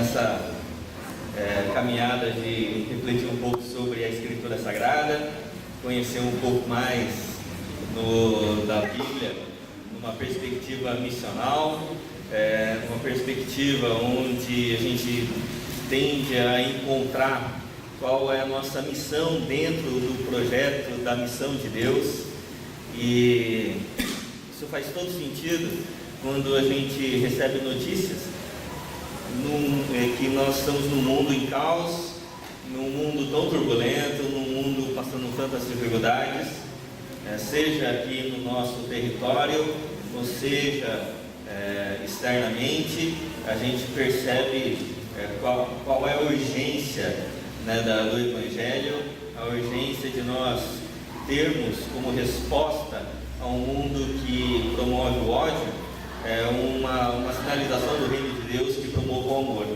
nessa caminhada de refletir um pouco sobre a Escritura Sagrada, conhecer um pouco mais da Bíblia, numa perspectiva missional, uma perspectiva onde a gente tende a encontrar qual é a nossa missão dentro do projeto da missão de Deus. E isso faz todo sentido quando a gente recebe notícias que nós estamos num mundo em caos, num mundo tão turbulento, num mundo passando tantas dificuldades, seja aqui no nosso território, ou seja externamente. A gente percebe qual é a urgência, do Evangelho, a urgência de nós termos como resposta a um mundo que promove o ódio, uma sinalização do reino de Deus que promove o amor.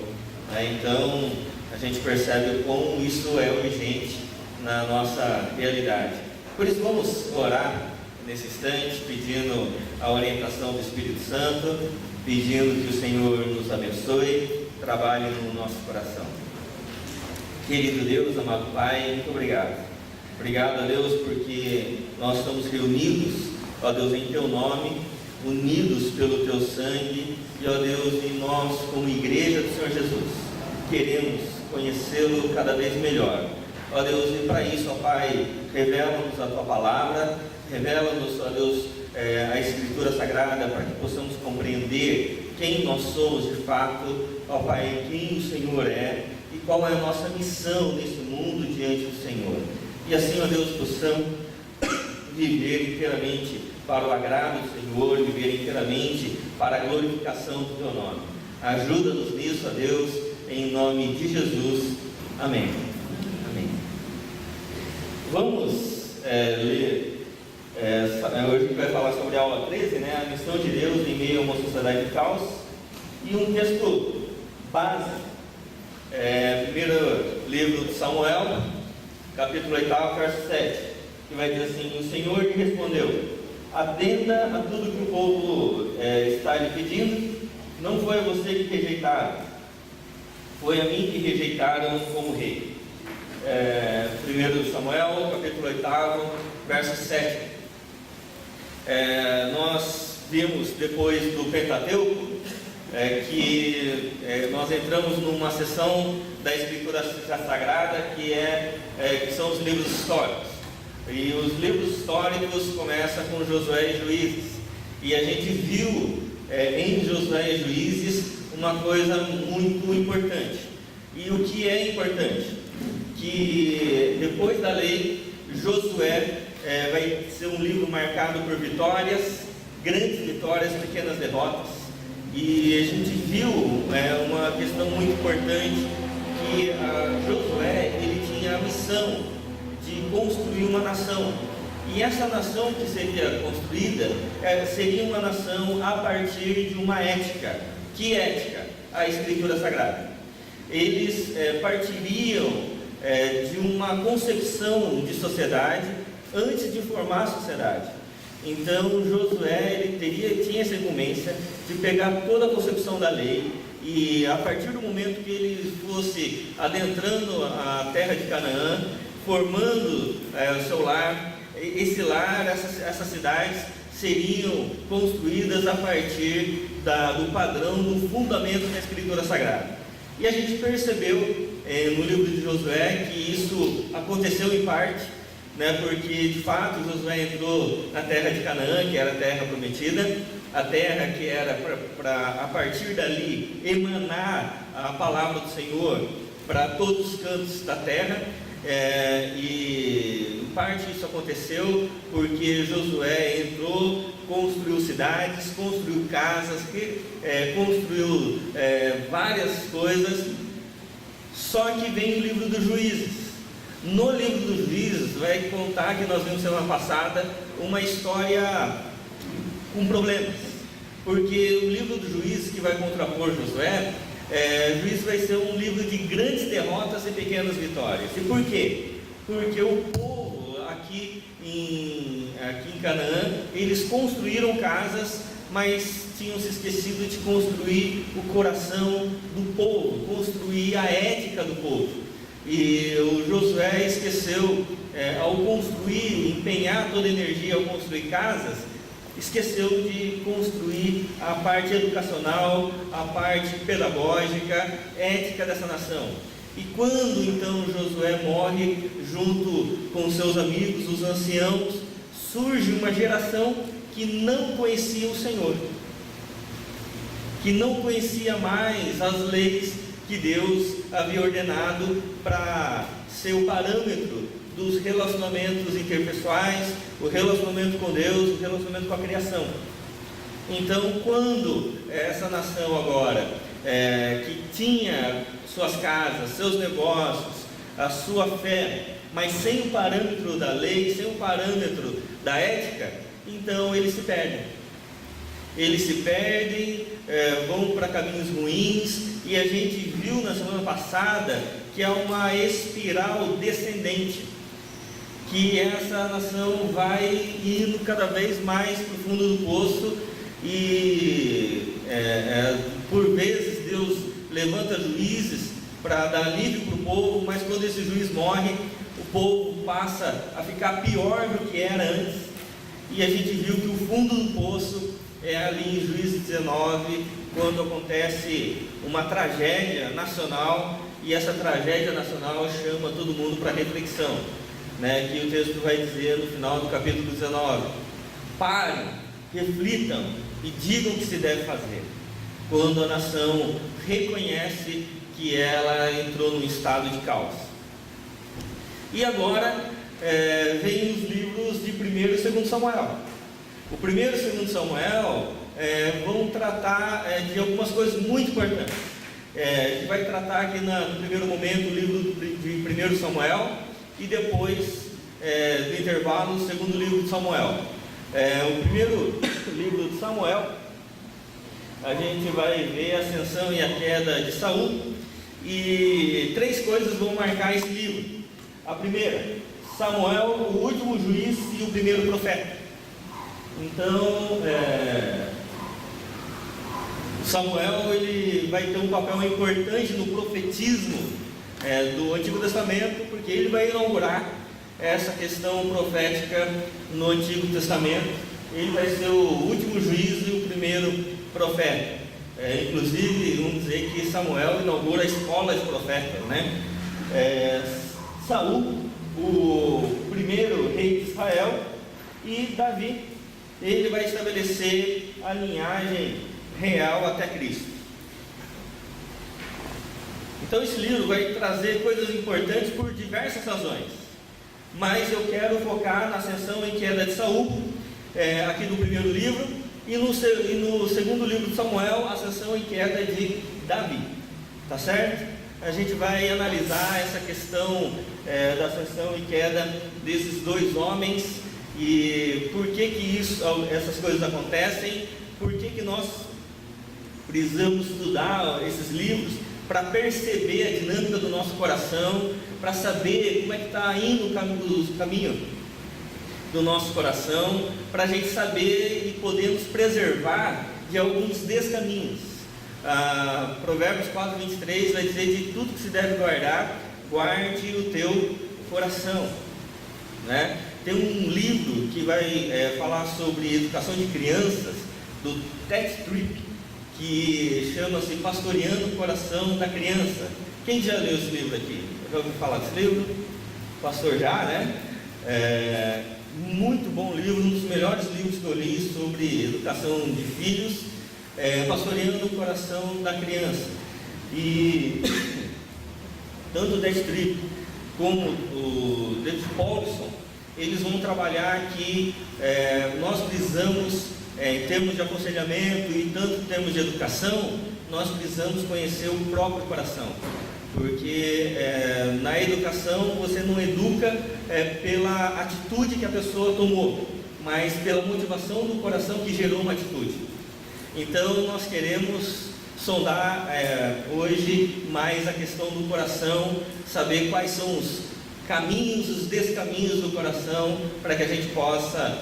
Então a gente percebe como isso é urgente na nossa realidade. Por isso vamos orar nesse instante, pedindo a orientação do Espírito Santo, pedindo que o Senhor nos abençoe, trabalhe no nosso coração. Querido Deus, amado Pai, muito obrigado. Obrigado a Deus porque nós estamos reunidos, ó Deus, em Teu nome, unidos pelo Teu sangue, e ó Deus, e nós como igreja do Senhor Jesus queremos conhecê-lo cada vez melhor. Ó Deus, e para isso, ó Pai, revela-nos a Tua palavra, revela-nos, ó Deus, a Escritura Sagrada, para que possamos compreender quem nós somos de fato, ó Pai, quem o Senhor é e qual é a nossa missão nesse mundo diante do Senhor. E assim, ó Deus, possamos viver inteiramente para o agrado do Senhor, viver inteiramente para a glorificação do Teu nome. Ajuda-nos nisso, ó Deus, em nome de Jesus. Amém. Amém. Vamos ler. Hoje a gente vai falar sobre a aula 13, a missão de Deus em meio a uma sociedade de caos, e um texto básico. Primeiro livro de Samuel, capítulo 8, verso 7, que vai dizer assim: o Senhor lhe respondeu: atenda a tudo que o povo está lhe pedindo. Não foi a você que rejeitaram, foi a mim que rejeitaram como rei. 1 Samuel, capítulo 8, verso 7. Nós vimos depois do Pentateuco que nós entramos numa seção da Escritura Sagrada que são os livros históricos. E os livros históricos começam com Josué e Juízes. E a gente viu em Josué e Juízes uma coisa muito importante. E o que é importante? Que depois da lei, Josué vai ser um livro marcado por vitórias, grandes vitórias, pequenas derrotas. E a gente viu uma questão muito importante, que Josué ele tinha a missão de construir uma nação. E essa nação que seria construída seria uma nação a partir de uma ética. Que ética? A Escritura Sagrada. Eles partiriam de uma concepção de sociedade antes de formar a sociedade. Então Josué ele tinha essa incumbência de pegar toda a concepção da lei, e a partir do momento que ele fosse adentrando a terra de Canaã, formando o seu lar, esse lar, essas cidades seriam construídas a partir do padrão, do fundamento da Escritura Sagrada. E a gente percebeu no livro de Josué que isso aconteceu em parte, porque de fato Josué entrou na terra de Canaã, que era a terra prometida, a terra que era para a partir dali emanar a palavra do Senhor para todos os cantos da terra. E em parte isso aconteceu porque Josué entrou, construiu cidades, construiu casas, construiu várias coisas. Só que vem o livro dos Juízes. No livro dos Juízes vai contar, que nós vimos semana passada, uma história com problemas, porque o livro dos Juízes, que vai contrapor Josué, Juízes vai ser um livro de grandes derrotas e pequenas vitórias. E por quê? Porque o povo aqui em Canaã, eles construíram casas, mas tinham se esquecido de construir o coração do povo, refletia a ética do povo. E o Josué esqueceu, ao construir, empenhar toda a energia ao construir casas, esqueceu de construir a parte educacional, a parte pedagógica, ética dessa nação. E quando então Josué morre, junto com seus amigos, os anciãos, surge uma geração que não conhecia o Senhor, que não conhecia mais as leis que Deus havia ordenado para ser o parâmetro dos relacionamentos interpessoais, o relacionamento com Deus, o relacionamento com a criação. Então, quando essa nação agora, que tinha suas casas, seus negócios, a sua fé, mas sem o parâmetro da lei, sem o parâmetro da ética, então eles se perdem. Eles se perdem, vão para caminhos ruins, e a gente viu na semana passada que é uma espiral descendente, que essa nação vai indo cada vez mais para o fundo do poço, e por vezes Deus levanta juízes para dar alívio para o povo, mas quando esse juiz morre, o povo passa a ficar pior do que era antes, e a gente viu que o fundo do poço é ali em Juízes 19, quando acontece uma tragédia nacional, e essa tragédia nacional chama todo mundo para reflexão, né? Que o texto vai dizer no final do capítulo 19: parem, reflitam e digam o que se deve fazer, quando a nação reconhece que ela entrou num estado de caos. E agora vem os livros de 1º e 2º Samuel. O 1º e 2º Samuel vão tratar de algumas coisas muito importantes. A gente vai tratar aqui no primeiro momento o livro de 1º Samuel, e depois, do intervalo, o 2º livro de Samuel. O primeiro livro de Samuel, a gente vai ver a ascensão e a queda de Saul, e 3 coisas vão marcar esse livro. A primeira, Samuel, o último juiz e o primeiro profeta. Então, Samuel ele vai ter um papel importante no profetismo do Antigo Testamento, porque ele vai inaugurar essa questão profética no Antigo Testamento. Ele vai ser o último juiz e o primeiro profeta. Inclusive, vamos dizer que Samuel inaugura a escola de profetas, né? Saul, o primeiro rei de Israel, e Davi, ele vai estabelecer a linhagem real até Cristo. Então esse livro vai trazer coisas importantes por diversas razões, mas eu quero focar na ascensão e queda de Saul, aqui no primeiro livro, e no segundo livro de Samuel, a ascensão e queda de Davi. Tá certo? A gente vai analisar essa questão da ascensão e queda desses 2 homens, e por que essas coisas acontecem, por que nós precisamos estudar esses livros para perceber a dinâmica do nosso coração, para saber como é que está indo o caminho do nosso coração, para a gente saber e poder nos preservar de alguns descaminhos. Provérbios 4:23 vai dizer: de tudo que se deve guardar, guarde o teu coração, né? Tem um livro que vai falar sobre educação de crianças, do Ted Tripp, que chama-se Pastoreando o Coração da Criança. Quem já leu esse livro aqui? Já ouviu falar desse livro? O pastor já, né? Muito bom livro, um dos melhores livros que eu li sobre educação de filhos, Pastoreando o Coração da Criança. E tanto o Ted Tripp como o David Paulson, eles vão trabalhar que nós precisamos, em termos de aconselhamento e tanto em termos de educação, nós precisamos conhecer o próprio coração, porque na educação você não educa pela atitude que a pessoa tomou, mas pela motivação do coração que gerou uma atitude. Então nós queremos sondar hoje mais a questão do coração, saber quais são os caminhos, os descaminhos do coração, para que a gente possa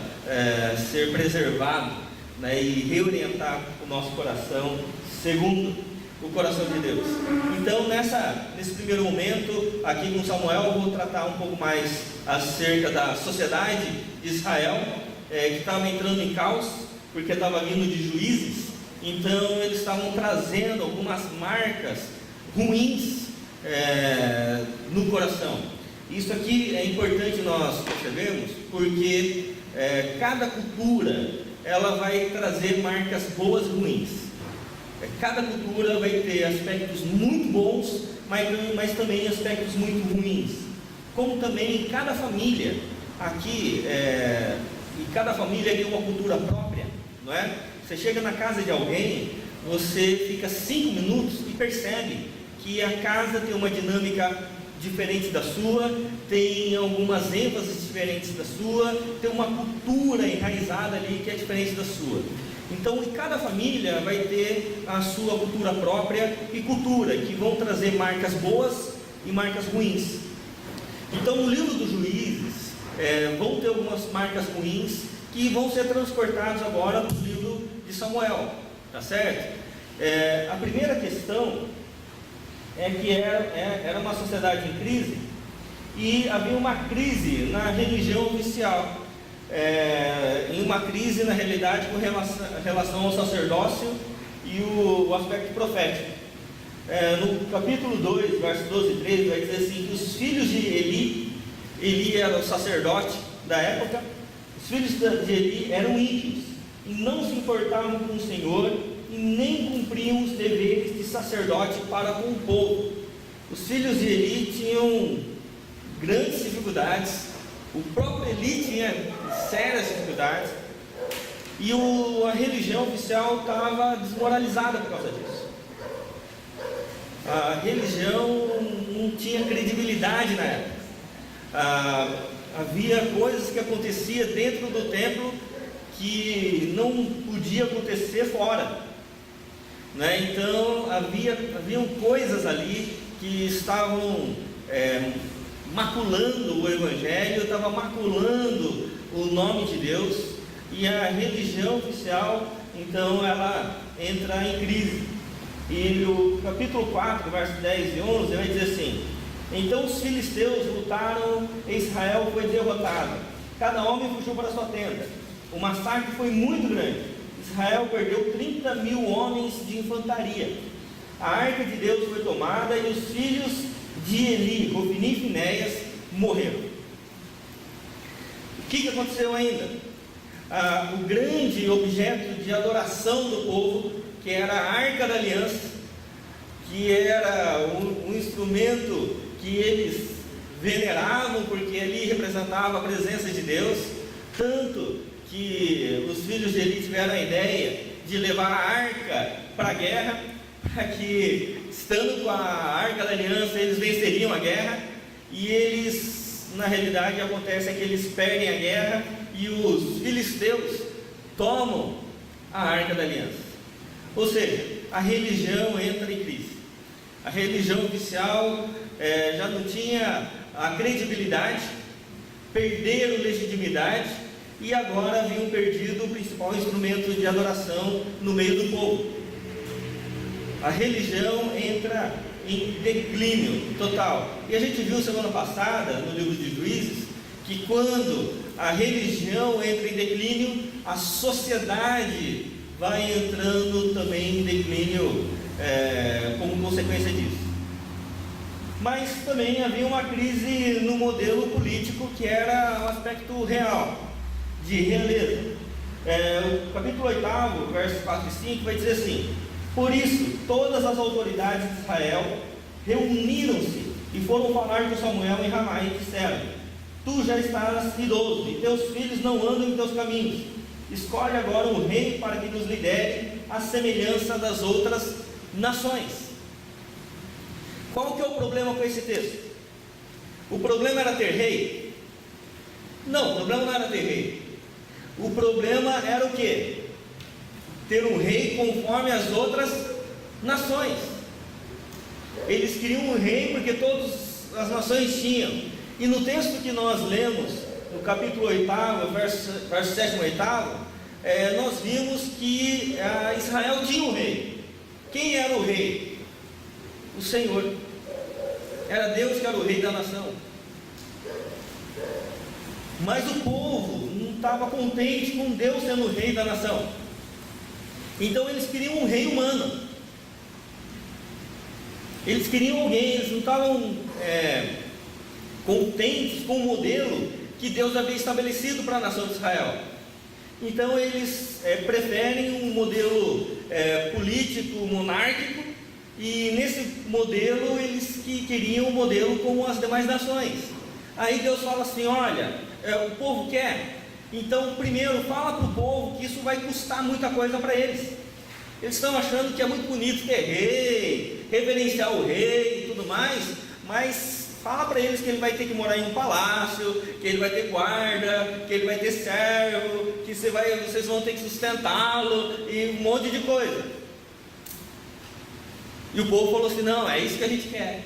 ser preservado, né, e reorientar o nosso coração segundo o coração de Deus. Então, nesse primeiro momento, aqui com Samuel, eu vou tratar um pouco mais acerca da sociedade de Israel, que estava entrando em caos, porque estava vindo de juízes. Então, eles estavam trazendo algumas marcas ruins no coração. Isso aqui é importante nós percebermos, porque cada cultura ela vai trazer marcas boas e ruins. Cada cultura vai ter aspectos muito bons, mas também aspectos muito ruins. Como também cada família aqui, e cada família tem uma cultura própria, não é? Você chega na casa de alguém, você fica 5 minutos e percebe que a casa tem uma dinâmica diferente da sua, tem algumas ênfases diferentes da sua, tem uma cultura enraizada ali que é diferente da sua. Então, cada família vai ter a sua cultura própria e cultura, que vão trazer marcas boas e marcas ruins. Então, no livro dos Juízes, vão ter algumas marcas ruins que vão ser transportadas agora no livro de Samuel, tá certo? A primeira questão é que era uma sociedade em crise, e havia uma crise na religião oficial, em uma crise na realidade com relação ao sacerdócio e o aspecto profético. No capítulo 2, verso 12 e 13, vai dizer assim, que os filhos de Eli era o sacerdote da época, os filhos de Eli eram ímpios, e não se importavam com o Senhor, e nem cumpriam os deveres de sacerdote para com o povo. Os filhos de Eli tinham grandes dificuldades, o próprio Eli tinha sérias dificuldades, e a religião oficial estava desmoralizada por causa disso. A religião não tinha credibilidade na época. Havia coisas que aconteciam dentro do templo que não podia acontecer fora, né? Então haviam coisas ali que estavam maculando o Evangelho, estava maculando o nome de Deus, e a religião oficial, então, ela entra em crise. E no capítulo 4, versos 10 e 11, vai dizer assim: então os filisteus lutaram e Israel foi derrotado, cada homem fugiu para sua tenda, o massacre foi muito grande, Israel perdeu 30.000 homens de infantaria, a arca de Deus foi tomada, e os filhos de Eli, Hofni e Finéias, morreram. O que aconteceu ainda? O grande objeto de adoração do povo, que era a Arca da Aliança, que era um instrumento que eles veneravam, porque ali representava a presença de Deus, tanto que os filhos de Eli tiveram a ideia de levar a arca para a guerra, para que, estando com a Arca da Aliança, eles venceriam a guerra, e eles, na realidade, acontece que eles perdem a guerra, e os filisteus tomam a Arca da Aliança. Ou seja, a religião entra em crise. A religião oficial já não tinha a credibilidade, perderam legitimidade, e agora haviam perdido o principal instrumento de adoração no meio do povo. A religião entra em declínio total. E a gente viu semana passada, no livro de Juízes, que quando a religião entra em declínio, a sociedade vai entrando também em declínio como consequência disso. Mas também havia uma crise no modelo político, que era o aspecto real, de realeza. O capítulo 8, versos 4 e 5, vai dizer assim: por isso, todas as autoridades de Israel reuniram-se e foram falar com Samuel em Ramá e disseram: tu já estás idoso e teus filhos não andam em teus caminhos. Escolhe agora um rei para que nos lidere à semelhança das outras nações. Qual que é o problema com esse texto? O problema era ter rei? Não, o problema não era ter rei. O problema era o quê? Ter um rei conforme as outras nações. Eles queriam um rei porque todas as nações tinham. E no texto que nós lemos, no capítulo 8, verso 7 e 8, nós vimos que Israel tinha um rei. Quem era o rei? o Senhor. Era Deus que era o rei da nação. Mas o povo não estava contente com Deus sendo o rei da nação. Então eles queriam um rei humano. Eles queriam alguém, eles não estavam contentes com o modelo que Deus havia estabelecido para a nação de Israel. Então eles preferem um modelo político, monárquico, e nesse modelo eles queriam um modelo como as demais nações. Aí Deus fala assim: olha, o povo quer, então primeiro fala para o povo que isso vai custar muita coisa para eles. Eles estão achando que é muito bonito ter rei, reverenciar o rei e tudo mais, mas fala para eles que ele vai ter que morar em um palácio, que ele vai ter guarda, que ele vai ter servo, que vocês vão ter que sustentá-lo e um monte de coisa. E o povo falou assim: não, é isso que a gente quer.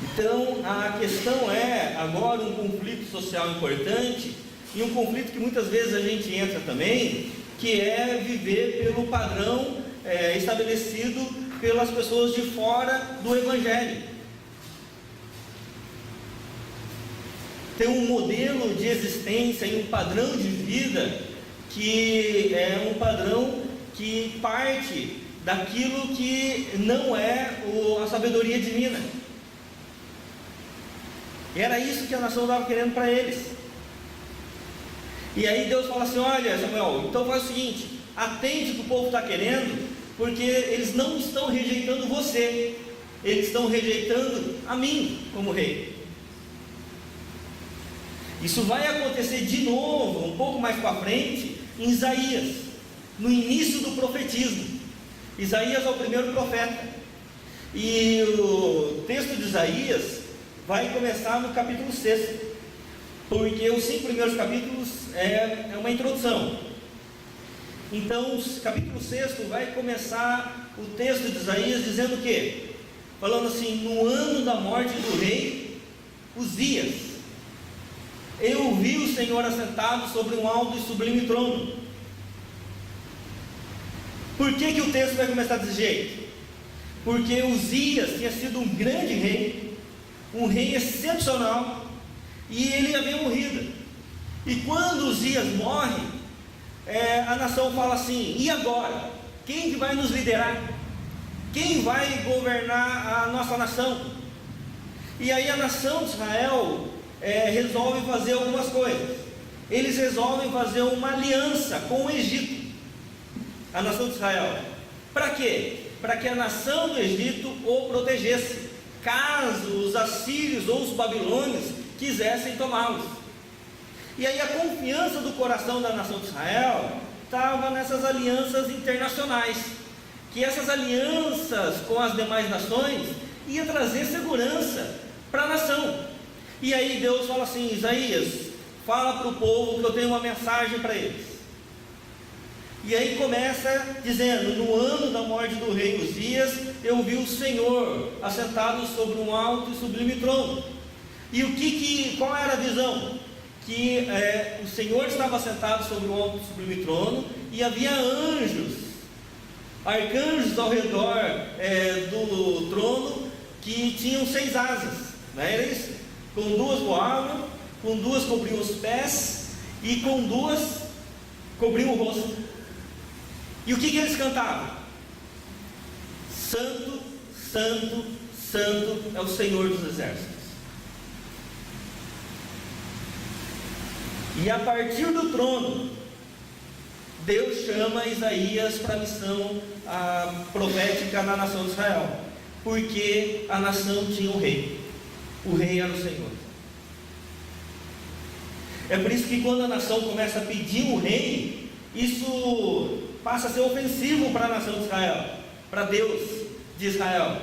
Então a questão é agora um conflito social importante, e um conflito que muitas vezes a gente entra também, que é viver pelo padrão estabelecido pelas pessoas de fora do Evangelho. Tem um modelo de existência e um padrão de vida que é um padrão que parte daquilo que não é a sabedoria divina. E era isso que a nação estava querendo para eles. E aí Deus fala assim: olha, Samuel, então faz o seguinte, atende o que o povo está querendo, porque eles não estão rejeitando você, eles estão rejeitando a mim como rei. Isso vai acontecer de novo, um pouco mais para frente, em Isaías, no início do profetismo. Isaías é o primeiro profeta, e o texto de Isaías vai começar no capítulo 6, porque os 5 primeiros capítulos é uma introdução. Então, o capítulo 6 vai começar o texto de Isaías dizendo o quê? Falando assim: no ano da morte do rei Uzias, eu vi o Senhor assentado sobre um alto e sublime trono. Por que o texto vai começar desse jeito? Porque Uzias tinha sido um grande rei, um rei excepcional, e ele havia morrido. E quando Uzias morre, a nação fala assim: e agora? Quem que vai nos liderar? Quem vai governar a nossa nação? E aí a nação de Israel resolve fazer algumas coisas. Eles resolvem fazer uma aliança com o Egito, a nação de Israel. Para quê? Para que a nação do Egito o protegesse, caso os assírios ou os babilônios quisessem tomá-los. E aí a confiança do coração da nação de Israel estava nessas alianças internacionais, que essas alianças com as demais nações ia trazer segurança para a nação. E aí Deus fala assim: Isaías, fala para o povo que eu tenho uma mensagem para eles. E aí começa dizendo: no ano da morte do rei Uzias, eu vi o Senhor assentado sobre um alto e sublime trono. E qual era a visão? Que o Senhor estava sentado sobre um alto e sublime trono, e havia anjos, arcanjos ao redor do trono, que tinham 6 asas, não era isso? Com 2 voavam, com 2 cobriam os pés, e com 2 cobriam o rosto. E o que eles cantavam? Santo, Santo, Santo é o Senhor dos exércitos. E a partir do trono, Deus chama Isaías para a missão profética na nação de Israel, porque a nação tinha um rei. O rei era o Senhor. É por isso que quando a nação começa a pedir um rei, isso passa a ser ofensivo para a nação de Israel, para Deus de Israel.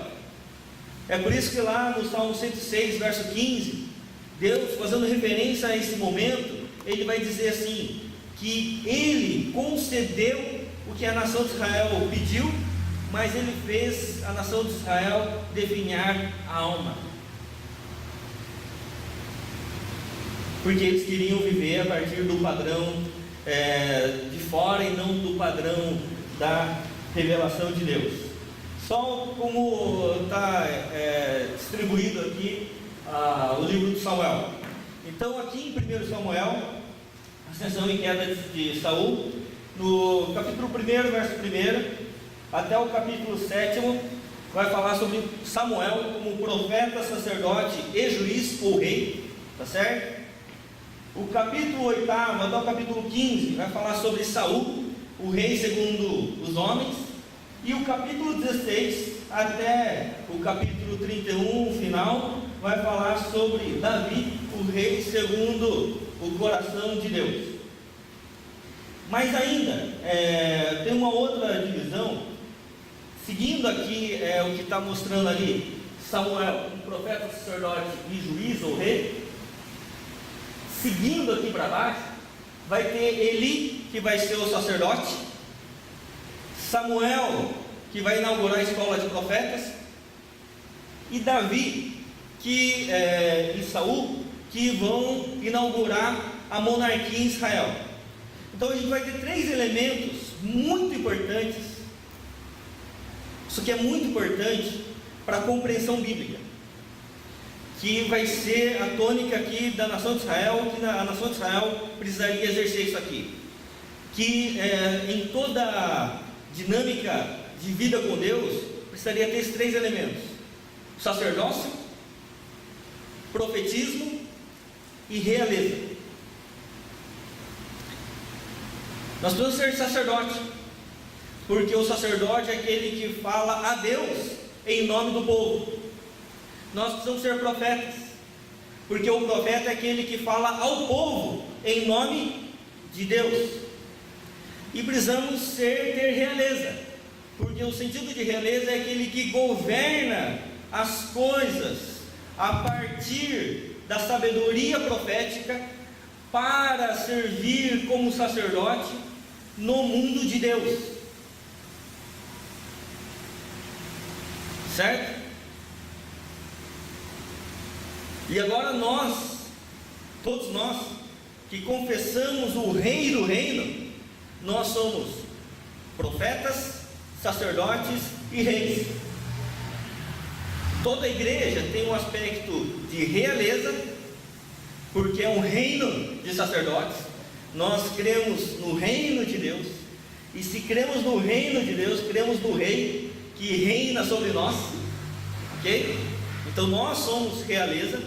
É por isso que lá no Salmo 106, verso 15, Deus, fazendo referência a esse momento, Ele vai dizer assim, que Ele concedeu o que a nação de Israel pediu, mas Ele fez a nação de Israel definhar a alma, porque eles queriam viver a partir do padrão de fora e não do padrão da revelação de Deus. Só como está distribuído aqui o livro de Samuel. Então, aqui em 1 Samuel, ascensão e queda de Saul, no capítulo 1, verso 1, até o capítulo 7, vai falar sobre Samuel como profeta, sacerdote e juiz ou rei, tá certo? O capítulo 8 até o capítulo 15 vai falar sobre Saul, o rei segundo os homens, e o capítulo 16 até o capítulo 31 final vai falar sobre Davi, o rei segundo o coração de Deus. Mas ainda tem uma outra divisão, seguindo aqui o que está mostrando ali, Samuel, um profeta, sacerdote e juiz ou rei. Seguindo aqui para baixo, vai ter Eli, que vai ser o sacerdote, Samuel, que vai inaugurar a escola de profetas, e Davi e Saul, que vão inaugurar a monarquia em Israel. Então a gente vai ter 3 elementos muito importantes. Isso aqui é muito importante para a compreensão bíblica, que vai ser a tônica aqui da nação de Israel, que a nação de Israel precisaria exercer isso aqui, que em toda a dinâmica de vida com Deus, precisaria ter esses 3 elementos: sacerdócio, profetismo e realeza. Nós precisamos ser sacerdote, porque o sacerdote é aquele que fala a Deus em nome do povo. Nós precisamos ser profetas, porque o profeta é aquele que fala ao povo em nome de Deus. E precisamos ter realeza, porque o sentido de realeza é aquele que governa as coisas a partir da sabedoria profética para servir como sacerdote no mundo de Deus. Certo? E agora todos nós que confessamos o Rei do Reino, nós somos profetas, sacerdotes e reis. Toda igreja tem um aspecto de realeza, porque é um reino de sacerdotes. Nós cremos no reino de Deus, e se cremos no reino de Deus, cremos no rei que reina sobre nós, ok? Então nós somos realeza,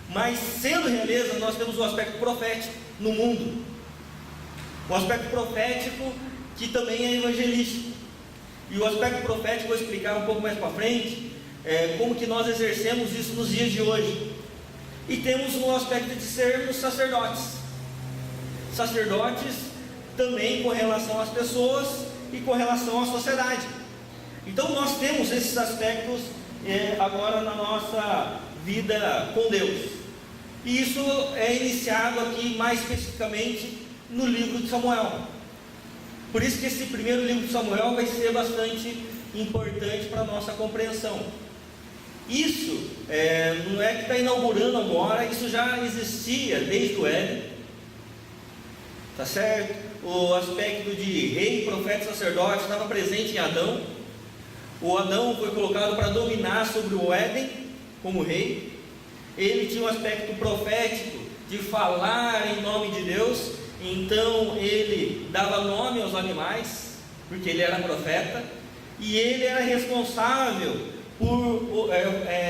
mas sendo realeza, nós temos um aspecto profético no mundo, um aspecto profético que também é evangelístico. E o aspecto profético, vou explicar um pouco mais para frente, como que nós exercemos isso nos dias de hoje. E temos um aspecto de sermos sacerdotes também com relação às pessoas e com relação à sociedade. Então nós temos esses aspectos agora na nossa vida com Deus, e isso é iniciado aqui mais especificamente no livro de Samuel. Por isso que esse primeiro livro de Samuel vai ser bastante importante para a nossa compreensão. Isso não é que está inaugurando agora, isso já existia desde o Éden, tá certo? O aspecto de rei, profeta e sacerdote estava presente em Adão. O Adão foi colocado para dominar sobre o Éden como rei. Ele tinha um aspecto profético de falar em nome de Deus, então ele dava nome aos animais, porque ele era profeta, e ele era responsável por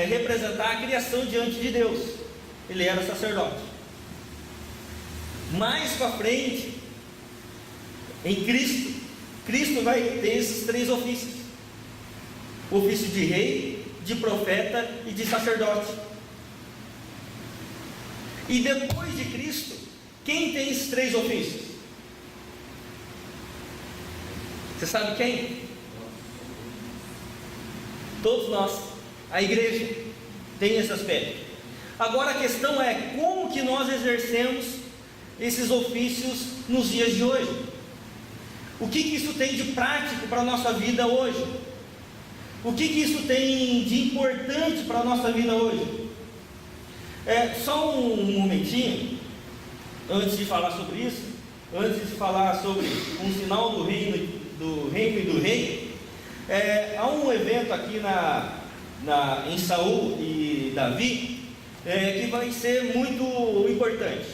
representar a criação diante de Deus. Ele era sacerdote. Mais para frente, em Cristo vai ter esses 3 ofícios: o ofício de rei, de profeta e de sacerdote. E depois de Cristo, quem tem esses 3 ofícios? Você sabe quem? Todos nós, a igreja tem esse aspecto. Agora a questão é como que nós exercemos esses ofícios nos dias de hoje. O que isso tem de prático para a nossa vida hoje? O que isso tem de importante para a nossa vida hoje? Só um momentinho, antes de falar sobre isso, antes de falar sobre um sinal do reino e do rei, Há um evento aqui em Saul e Davi que vai ser muito importante.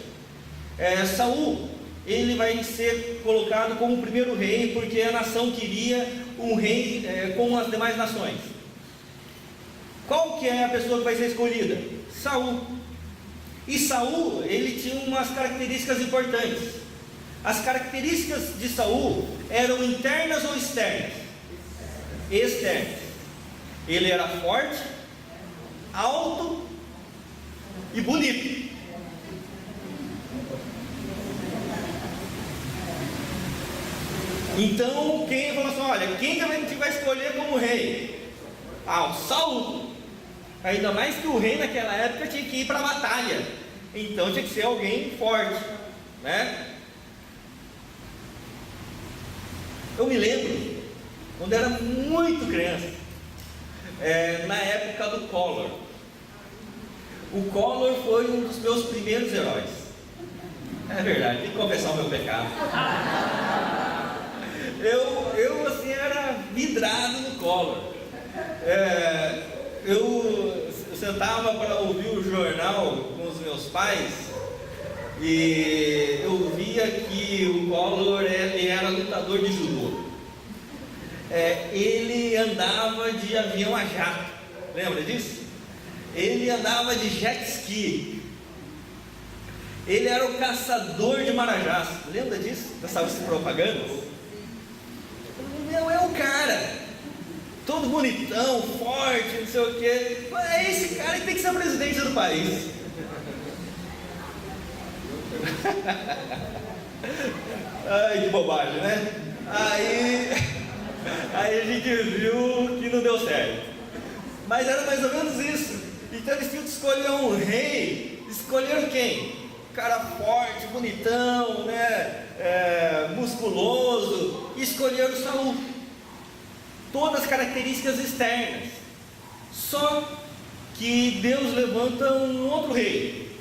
Saul, ele vai ser colocado como o primeiro rei, porque a nação queria um rei como as demais nações. Qual que é a pessoa que vai ser escolhida? Saul. E Saul, ele tinha umas características importantes. As características de Saul eram internas ou externas? Externas. Ele era forte, alto e bonito. Então, quem falou assim, olha, quem que a gente vai escolher como rei? O Saul. Ainda mais que o rei naquela época tinha que ir para a batalha, então tinha que ser alguém forte, né? Eu me lembro, quando era muito criança, na época do Collor. O Collor foi um dos meus primeiros heróis. É verdade, tem que confessar o meu pecado. Eu assim, era vidrado no Collor. Eu sentava para ouvir o jornal com os meus pais e eu via que o Collor ele era lutador de judô. Ele andava de avião a jato, lembra disso? Ele andava de jet ski. Ele era o caçador de marajás, lembra disso? Dessas propagandas? Meu, é o cara, todo bonitão, forte, não sei o que. É esse cara que tem que ser presidente do país. Ai, que bobagem, né? Aí a gente viu que não deu certo. Mas era mais ou menos isso. Então eles tinham que escolher um rei. Escolheram quem? Cara forte, bonitão, né? Musculoso. E escolheram Saul. Todas as características externas. Só que Deus levanta um outro rei,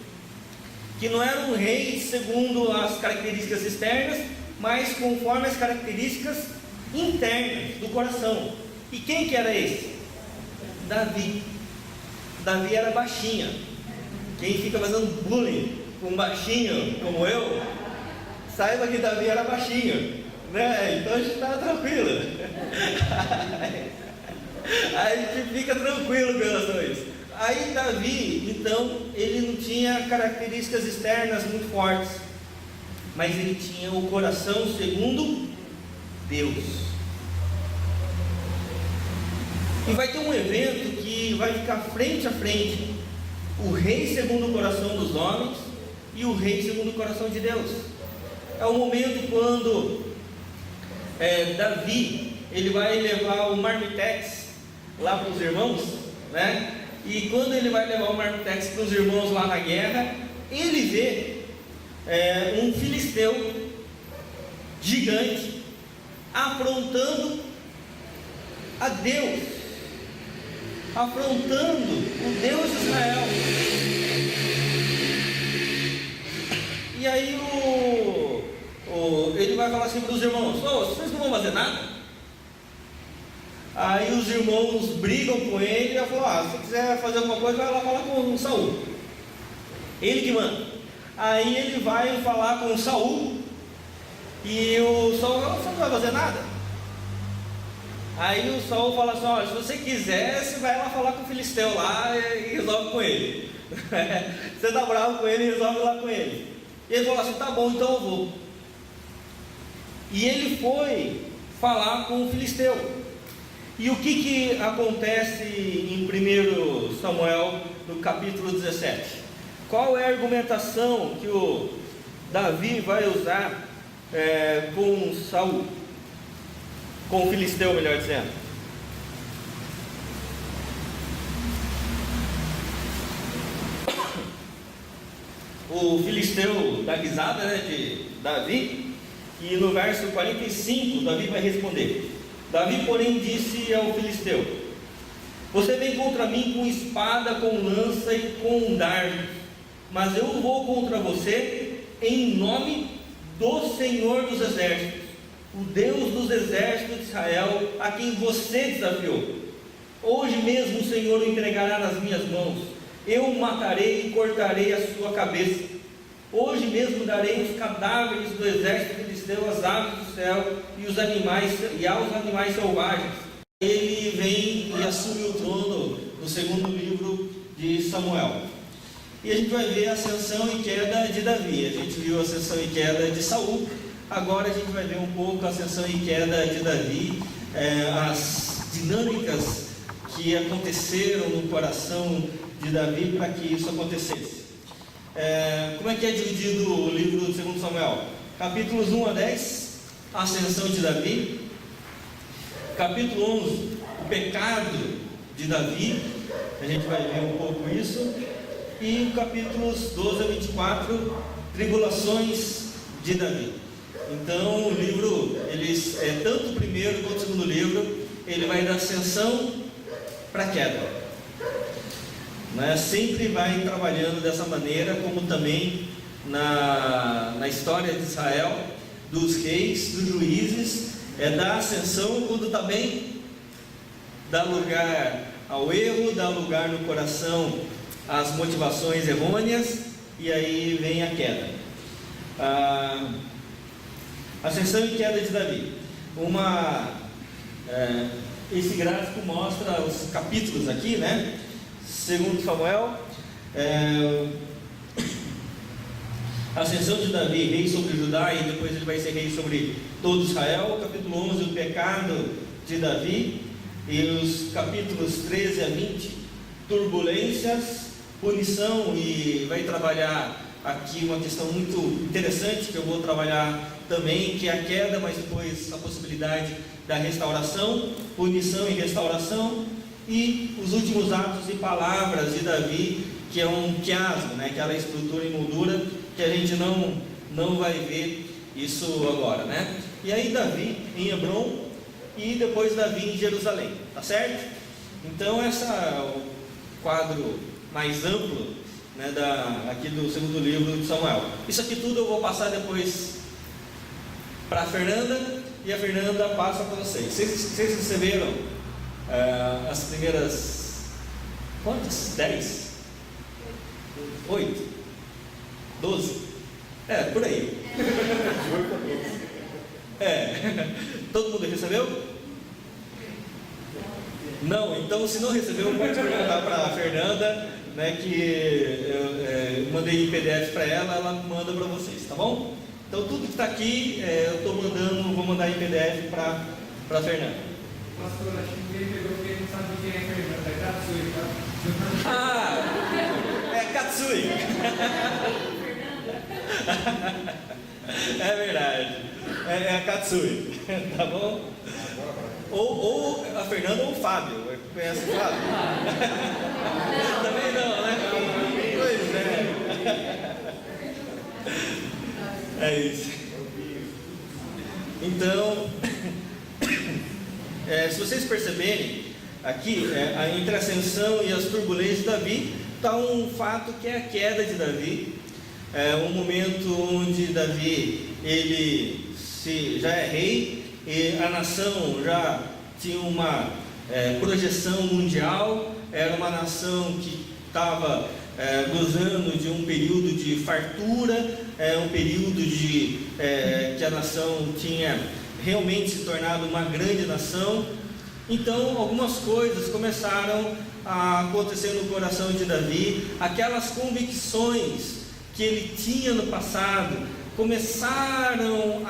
que não era um rei segundo as características externas, mas conforme as características internas do coração. E quem que era esse? Davi. Davi era baixinho. Quem fica fazendo bullying com um baixinho como eu, saiba que Davi era baixinho, né? Então a gente está tranquilo. A gente fica tranquilo com relação a isso. Aí Davi, então, ele não tinha características externas muito fortes, mas ele tinha o coração segundo Deus. E vai ter um evento que vai ficar frente a frente: o rei segundo o coração dos homens e o rei segundo o coração de Deus. É o momento quando Davi, ele vai levar o marmitex lá para os irmãos, né? E quando ele vai levar o marmitex para os irmãos lá na guerra, ele vê um filisteu gigante afrontando a Deus, afrontando o Deus de Israel. E aí ele vai falar assim para os irmãos: vocês não vão fazer nada? Aí os irmãos brigam com ele e ele falou: se quiser fazer alguma coisa, vai lá falar com o Saul, ele que manda. Aí ele vai falar com o Saul, e o Saul fala: você não vai fazer nada? Aí o Saul fala assim: se você quiser, você vai lá falar com o filisteu lá e resolve com ele. Você está bravo com ele e resolve lá com ele. E ele falou assim: tá bom, então eu vou. E ele foi falar com o filisteu. E o que acontece em 1 Samuel, no capítulo 17? Qual é a argumentação que o Davi vai usar com Saul? Com o filisteu, melhor dizendo. O filisteu dá risada, de Davi, e no verso 45 Davi vai responder. Davi, porém, disse ao filisteu: você vem contra mim com espada, com lança e com dardo, mas eu vou contra você em nome do Senhor dos Exércitos, o Deus dos exércitos de Israel, a quem você desafiou. Hoje mesmo o Senhor o entregará nas minhas mãos. Eu o matarei e cortarei a sua cabeça. Hoje mesmo darei os cadáveres do exército filisteu às aves do céu e aos animais selvagens. Ele vem e assume o trono no segundo livro de Samuel. E a gente vai ver a ascensão e queda de Davi. A gente viu a ascensão e queda de Saul. Agora a gente vai ver um pouco a ascensão e queda de Davi, as dinâmicas que aconteceram no coração de Davi para que isso acontecesse. Como é que é dividido o livro de 2 Samuel? Capítulos 1 a 10, a ascensão de Davi. Capítulo 11, o pecado de Davi. A gente vai ver um pouco isso. E capítulos 12 a 24, tribulações de Davi. Então o livro, tanto o primeiro quanto o segundo livro, ele vai da ascensão para a queda, sempre vai trabalhando dessa maneira, como também na história de Israel, dos reis, dos juízes, da ascensão quando também dá lugar ao erro, dá lugar no coração às motivações errôneas, e aí vem a queda. Ascensão e queda de Davi. Esse gráfico mostra os capítulos aqui, Segundo Samuel, ascensão de Davi, rei sobre Judá, e depois ele vai ser rei sobre todo Israel. Capítulo 11, o pecado de Davi, e os capítulos 13 a 20, turbulências, punição, e vai trabalhar aqui uma questão muito interessante que eu vou trabalhar também, que é a queda, mas depois a possibilidade da restauração, punição e restauração, e os últimos atos e palavras de Davi, que é um quiasmo, aquela estrutura e moldura que a gente não vai ver isso agora, E aí Davi em Hebrom e depois Davi em Jerusalém, tá certo? Então esse é o quadro mais amplo, aqui do segundo livro de Samuel. Isso aqui tudo eu vou passar depois para a Fernanda, e a Fernanda passa para vocês. Vocês receberam as primeiras, quantas? 10? 8? 12? Por aí. Todo mundo recebeu? Não? Então, se não recebeu, pode perguntar para a Fernanda, que eu mandei em PDF para ela manda para vocês, tá bom? Então, tudo que está aqui, vou mandar em PDF para a Fernanda. Pastor, acho que ninguém pegou porque ele não sabe quem é Fernanda, é Katsui, tá? Katsui. É verdade, é a Katsui, tá bom? Ou a Fernanda ou o Fábio, conhece o Fábio? Também não, Pois é isso. Então, se vocês perceberem, aqui, entre a ascensão e as turbulências de Davi, está um fato que é a queda de Davi. Um momento onde Davi, ele já é rei, e a nação já tinha uma projeção mundial, era uma nação que estava gozando de um período de fartura, um período que a nação tinha realmente se tornado uma grande nação. Então algumas coisas começaram a acontecer no coração de Davi, aquelas convicções que ele tinha no passado começaram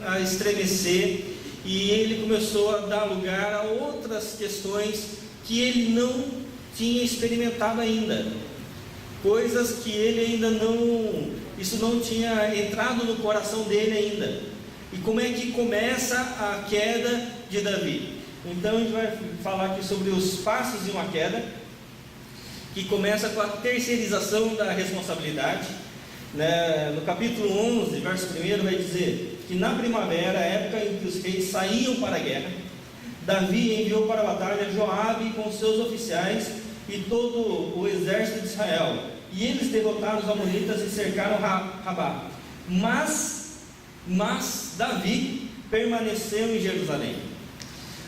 a estremecer, e ele começou a dar lugar a outras questões que ele não tinha experimentado ainda, coisas que ele ainda isso não tinha entrado no coração dele ainda. E como é que começa a queda de Davi? Então a gente vai falar aqui sobre os passos de uma queda, que começa com a terceirização da responsabilidade. No capítulo 11, verso 1, vai dizer que na primavera, época em que os reis saíam para a guerra, Davi enviou para a batalha Joabe com seus oficiais e todo o exército de Israel, e eles derrotaram os amonitas e cercaram Rabá. Mas Davi permaneceu em Jerusalém.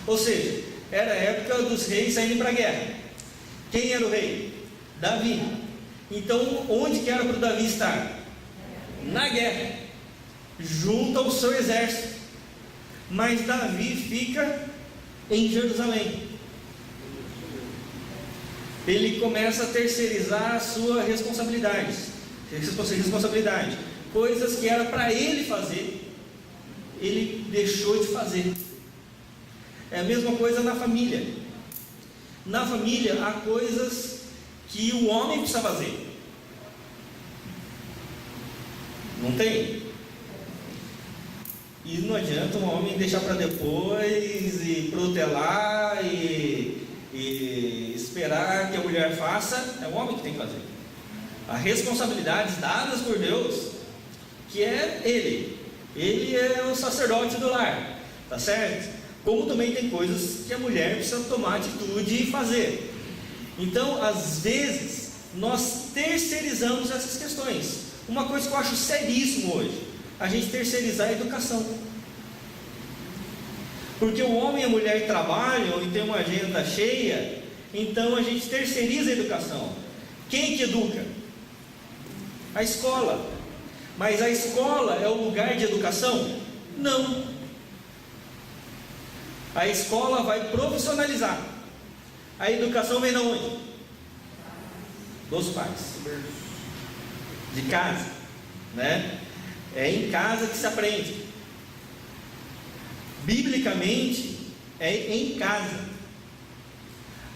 Ou seja, era a época dos reis saindo para a guerra. Quem era o rei? Davi. Então, onde que era para o Davi estar? Na guerra, junto ao seu exército. Mas Davi fica em Jerusalém. Ele começa a terceirizar a sua responsabilidade. Coisas que era para ele fazer, ele deixou de fazer. É a mesma coisa na família. Na família há coisas que o homem precisa fazer. Não tem? E não adianta um homem deixar para depois e protelar e esperar que a mulher faça. É o homem que tem que fazer. As responsabilidades dadas por Deus, que é ele. Ele é o sacerdote do lar, tá certo? Como também tem coisas que a mulher precisa tomar atitude e fazer. Então, às vezes, nós terceirizamos essas questões. Uma coisa que eu acho seríssimo hoje, a gente terceirizar a educação. Porque o homem e a mulher trabalham e tem uma agenda cheia, então a gente terceiriza a educação. Quem que educa? A escola. Mas a escola é o lugar de educação? Não. A escola vai profissionalizar. A educação vem de onde? Dos pais. De casa, né? É em casa que se aprende. Biblicamente, é em casa.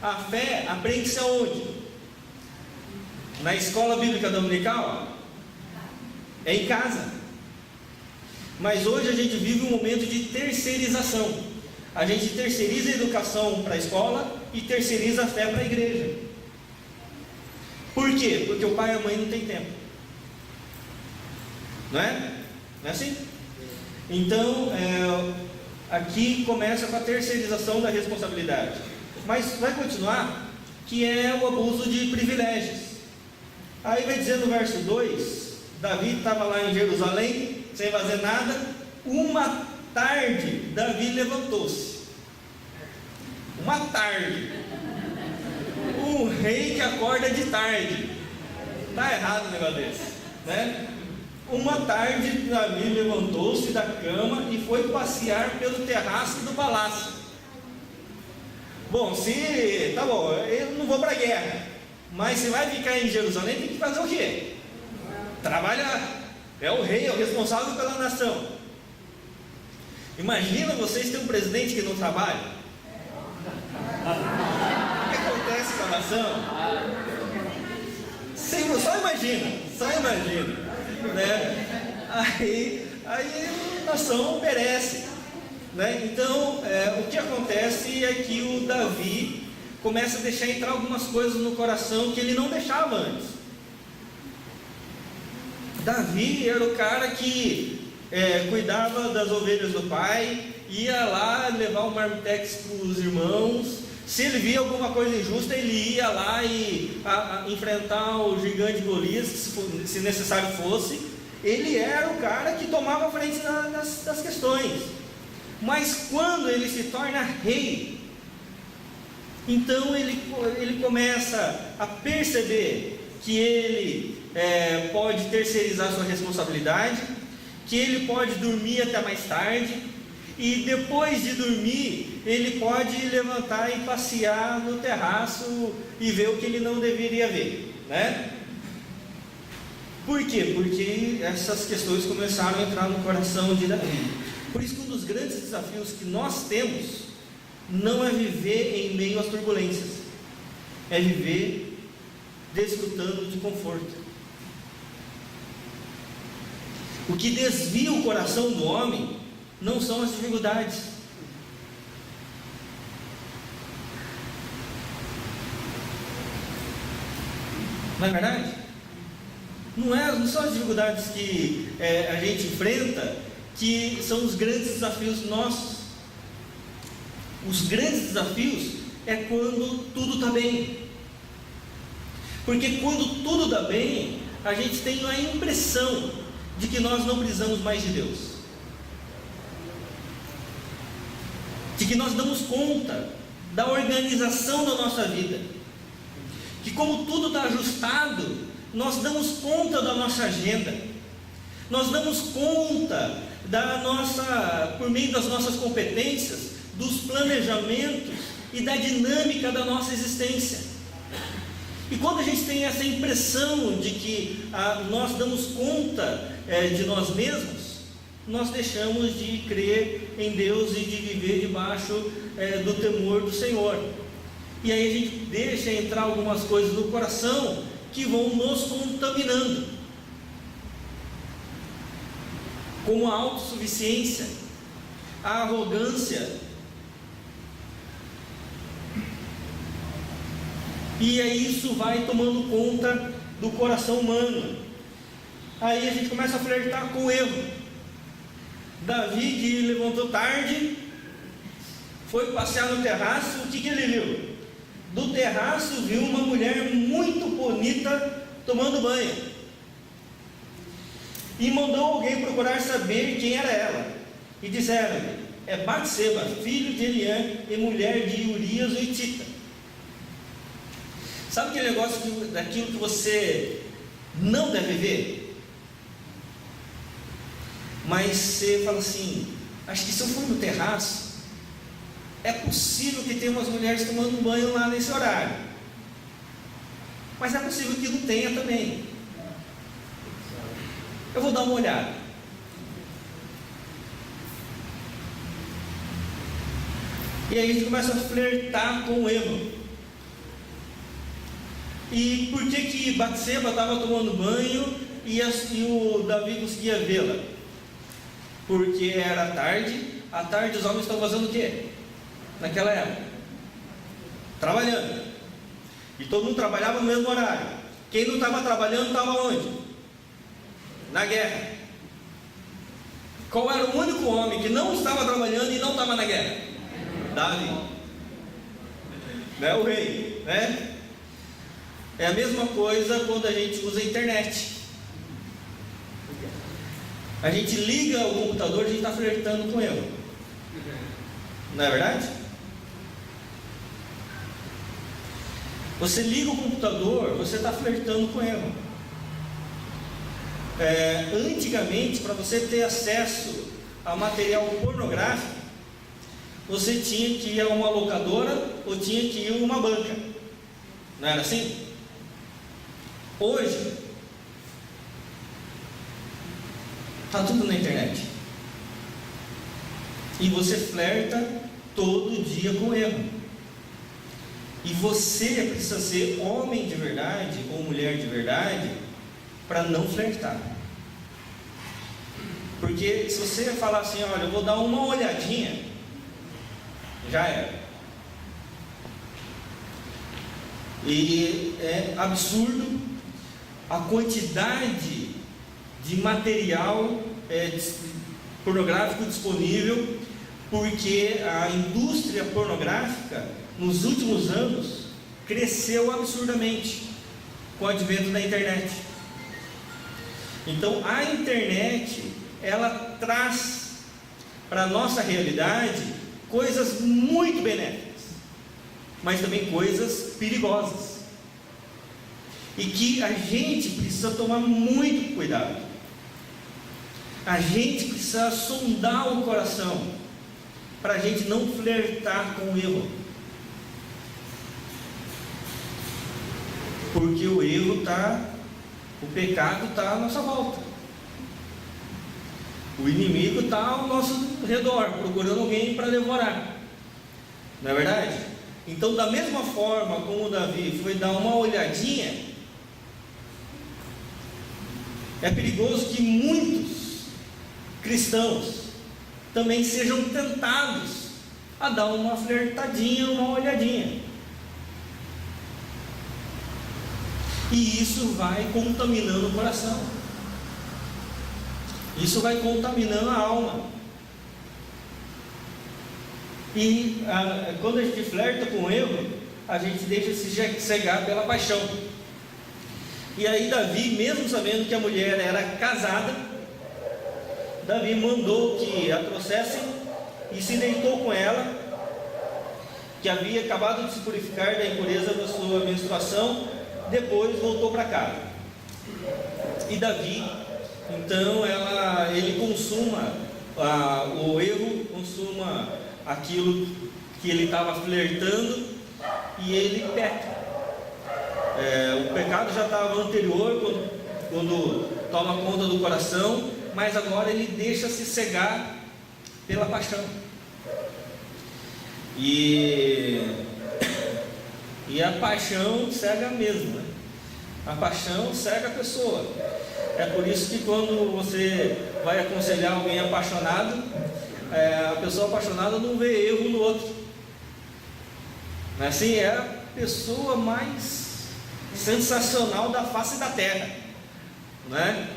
A fé aprende-se aonde? Na escola bíblica dominical? É em casa. Mas hoje a gente vive um momento de terceirização. A gente terceiriza a educação para a escola e terceiriza a fé para a igreja. Por quê? Porque o pai e a mãe não têm tempo. Não é? Não é assim? Então, aqui começa com a terceirização da responsabilidade. Mas vai continuar, que é o abuso de privilégios. Aí vai dizer no verso 2, Davi estava lá em Jerusalém, sem fazer nada. Uma tarde, Davi levantou-se. Uma tarde. Um rei que acorda de tarde. Está errado um negócio desse, né? Uma tarde, Davi levantou-se da cama e foi passear pelo terraço do palácio. Bom, tá bom, eu não vou para a guerra, mas se vai ficar em Jerusalém, tem que fazer o quê? Trabalhar. É o rei, é o responsável pela nação. Imagina vocês terem um presidente que não trabalha. O que acontece com a nação? Só imagina, né? Aí a nação perece, né? Então, o que acontece é que o Davi começa a deixar entrar algumas coisas no coração que ele não deixava antes. Davi era o cara que cuidava das ovelhas do pai, ia lá levar o marmitex para os irmãos. Se ele via alguma coisa injusta, ele ia lá e enfrentar o gigante Golias, se necessário fosse. Ele era o cara que tomava a frente das questões. Mas quando ele se torna rei, então ele começa a perceber que ele pode terceirizar sua responsabilidade, que ele pode dormir até mais tarde, e depois de dormir, ele pode levantar e passear no terraço e ver o que ele não deveria ver, né? Por quê? Porque essas questões começaram a entrar no coração de Davi. Por isso que um dos grandes desafios que nós temos não é viver em meio às turbulências, é viver desfrutando de conforto. O que desvia o coração do homem não são as dificuldades. Não é verdade? Não são as dificuldades que a gente enfrenta que são os grandes desafios nossos. Os grandes desafios é quando tudo está bem. Porque quando tudo está bem, a gente tem a impressão de que nós não precisamos mais de Deus. que nós damos conta da organização da nossa vida, que como tudo está ajustado, nós damos conta da nossa agenda, nós damos conta por meio das nossas competências, dos planejamentos e da dinâmica da nossa existência. E quando a gente tem essa impressão de que nós damos conta de nós mesmos, nós deixamos de crer em Deus e de viver debaixo do temor do Senhor. E aí a gente deixa entrar algumas coisas no coração que vão nos contaminando, como a autossuficiência, a arrogância. E aí isso vai tomando conta do coração humano. Aí a gente começa a flertar com o erro. Davi, que levantou tarde, foi passear no terraço. O que ele viu? Do terraço viu uma mulher muito bonita tomando banho, e mandou alguém procurar saber quem era ela. E disseram-lhe: é Batseba, filho de Eliã e mulher de Urias o Hitita. Sabe aquele negócio daquilo que você não deve ver? Mas você fala assim: acho que se eu for no terraço, é possível que tenha umas mulheres tomando banho lá nesse horário, mas é possível que não tenha também. Eu vou dar uma olhada. E aí a gente começa a flertar com o erro. E por que Batseba estava tomando banho e o Davi conseguia vê-la? Porque era tarde. À tarde os homens estão fazendo o quê? Naquela época? Trabalhando. E todo mundo trabalhava no mesmo horário. Quem não estava trabalhando estava onde? Na guerra. Qual era o único homem que não estava trabalhando e não estava na guerra? Davi. Né? O rei, né? É a mesma coisa quando a gente usa a internet. A gente liga o computador, a gente está flertando com ele. Não é verdade? Você liga o computador, você está flertando com ele. Antigamente, para você ter acesso a material pornográfico, você tinha que ir a uma locadora ou tinha que ir a uma banca. Não era assim? Hoje está tudo na internet. E você flerta todo dia com erro. E você precisa ser homem de verdade ou mulher de verdade para não flertar. Porque se você falar assim: olha, eu vou dar uma olhadinha, já era. E é absurdo a quantidade de material pornográfico disponível, porque a indústria pornográfica nos últimos anos cresceu absurdamente com o advento da internet. Então a internet, ela traz para a nossa realidade coisas muito benéficas, mas também coisas perigosas, e que a gente precisa tomar muito cuidado. A gente precisa sondar o coração para a gente não flertar com o erro, porque o erro o pecado está à nossa volta, o inimigo está ao nosso redor, procurando alguém para devorar. Não é verdade? Então, da mesma forma como Davi foi dar uma olhadinha, é perigoso que muitos cristãos também sejam tentados a dar uma flertadinha, uma olhadinha. E isso vai contaminando o coração. Isso vai contaminando a alma. E quando a gente flerta com o erro, a gente deixa se cegar pela paixão. E aí Davi, mesmo sabendo que a mulher era casada, Davi mandou que a trouxessem e se deitou com ela, que havia acabado de se purificar da impureza da sua menstruação, depois voltou para casa. E Davi, então, ele consuma o erro, consuma aquilo que ele estava flertando, e ele peca. O pecado já estava anterior, quando toma conta do coração, mas agora ele deixa-se cegar pela paixão. E a paixão cega mesmo, né? A paixão cega a pessoa. É por isso que quando você vai aconselhar alguém apaixonado, a pessoa apaixonada não vê erro no outro. Assim, é a pessoa mais sensacional da face da terra, né?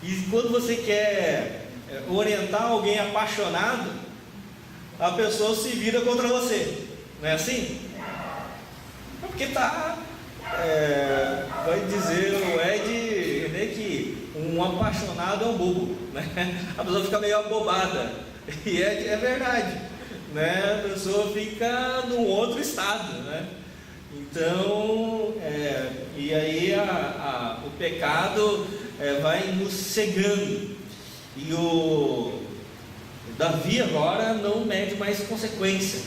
E quando você quer orientar alguém apaixonado, a pessoa se vira contra você, não é assim? É porque vai dizer o Ed, né, que um apaixonado é um bobo, né? A pessoa fica meio abobada, e é verdade, né? A pessoa fica num outro estado, né? Então, e aí o pecado vai nos cegando, e o Davi agora não mede mais consequência,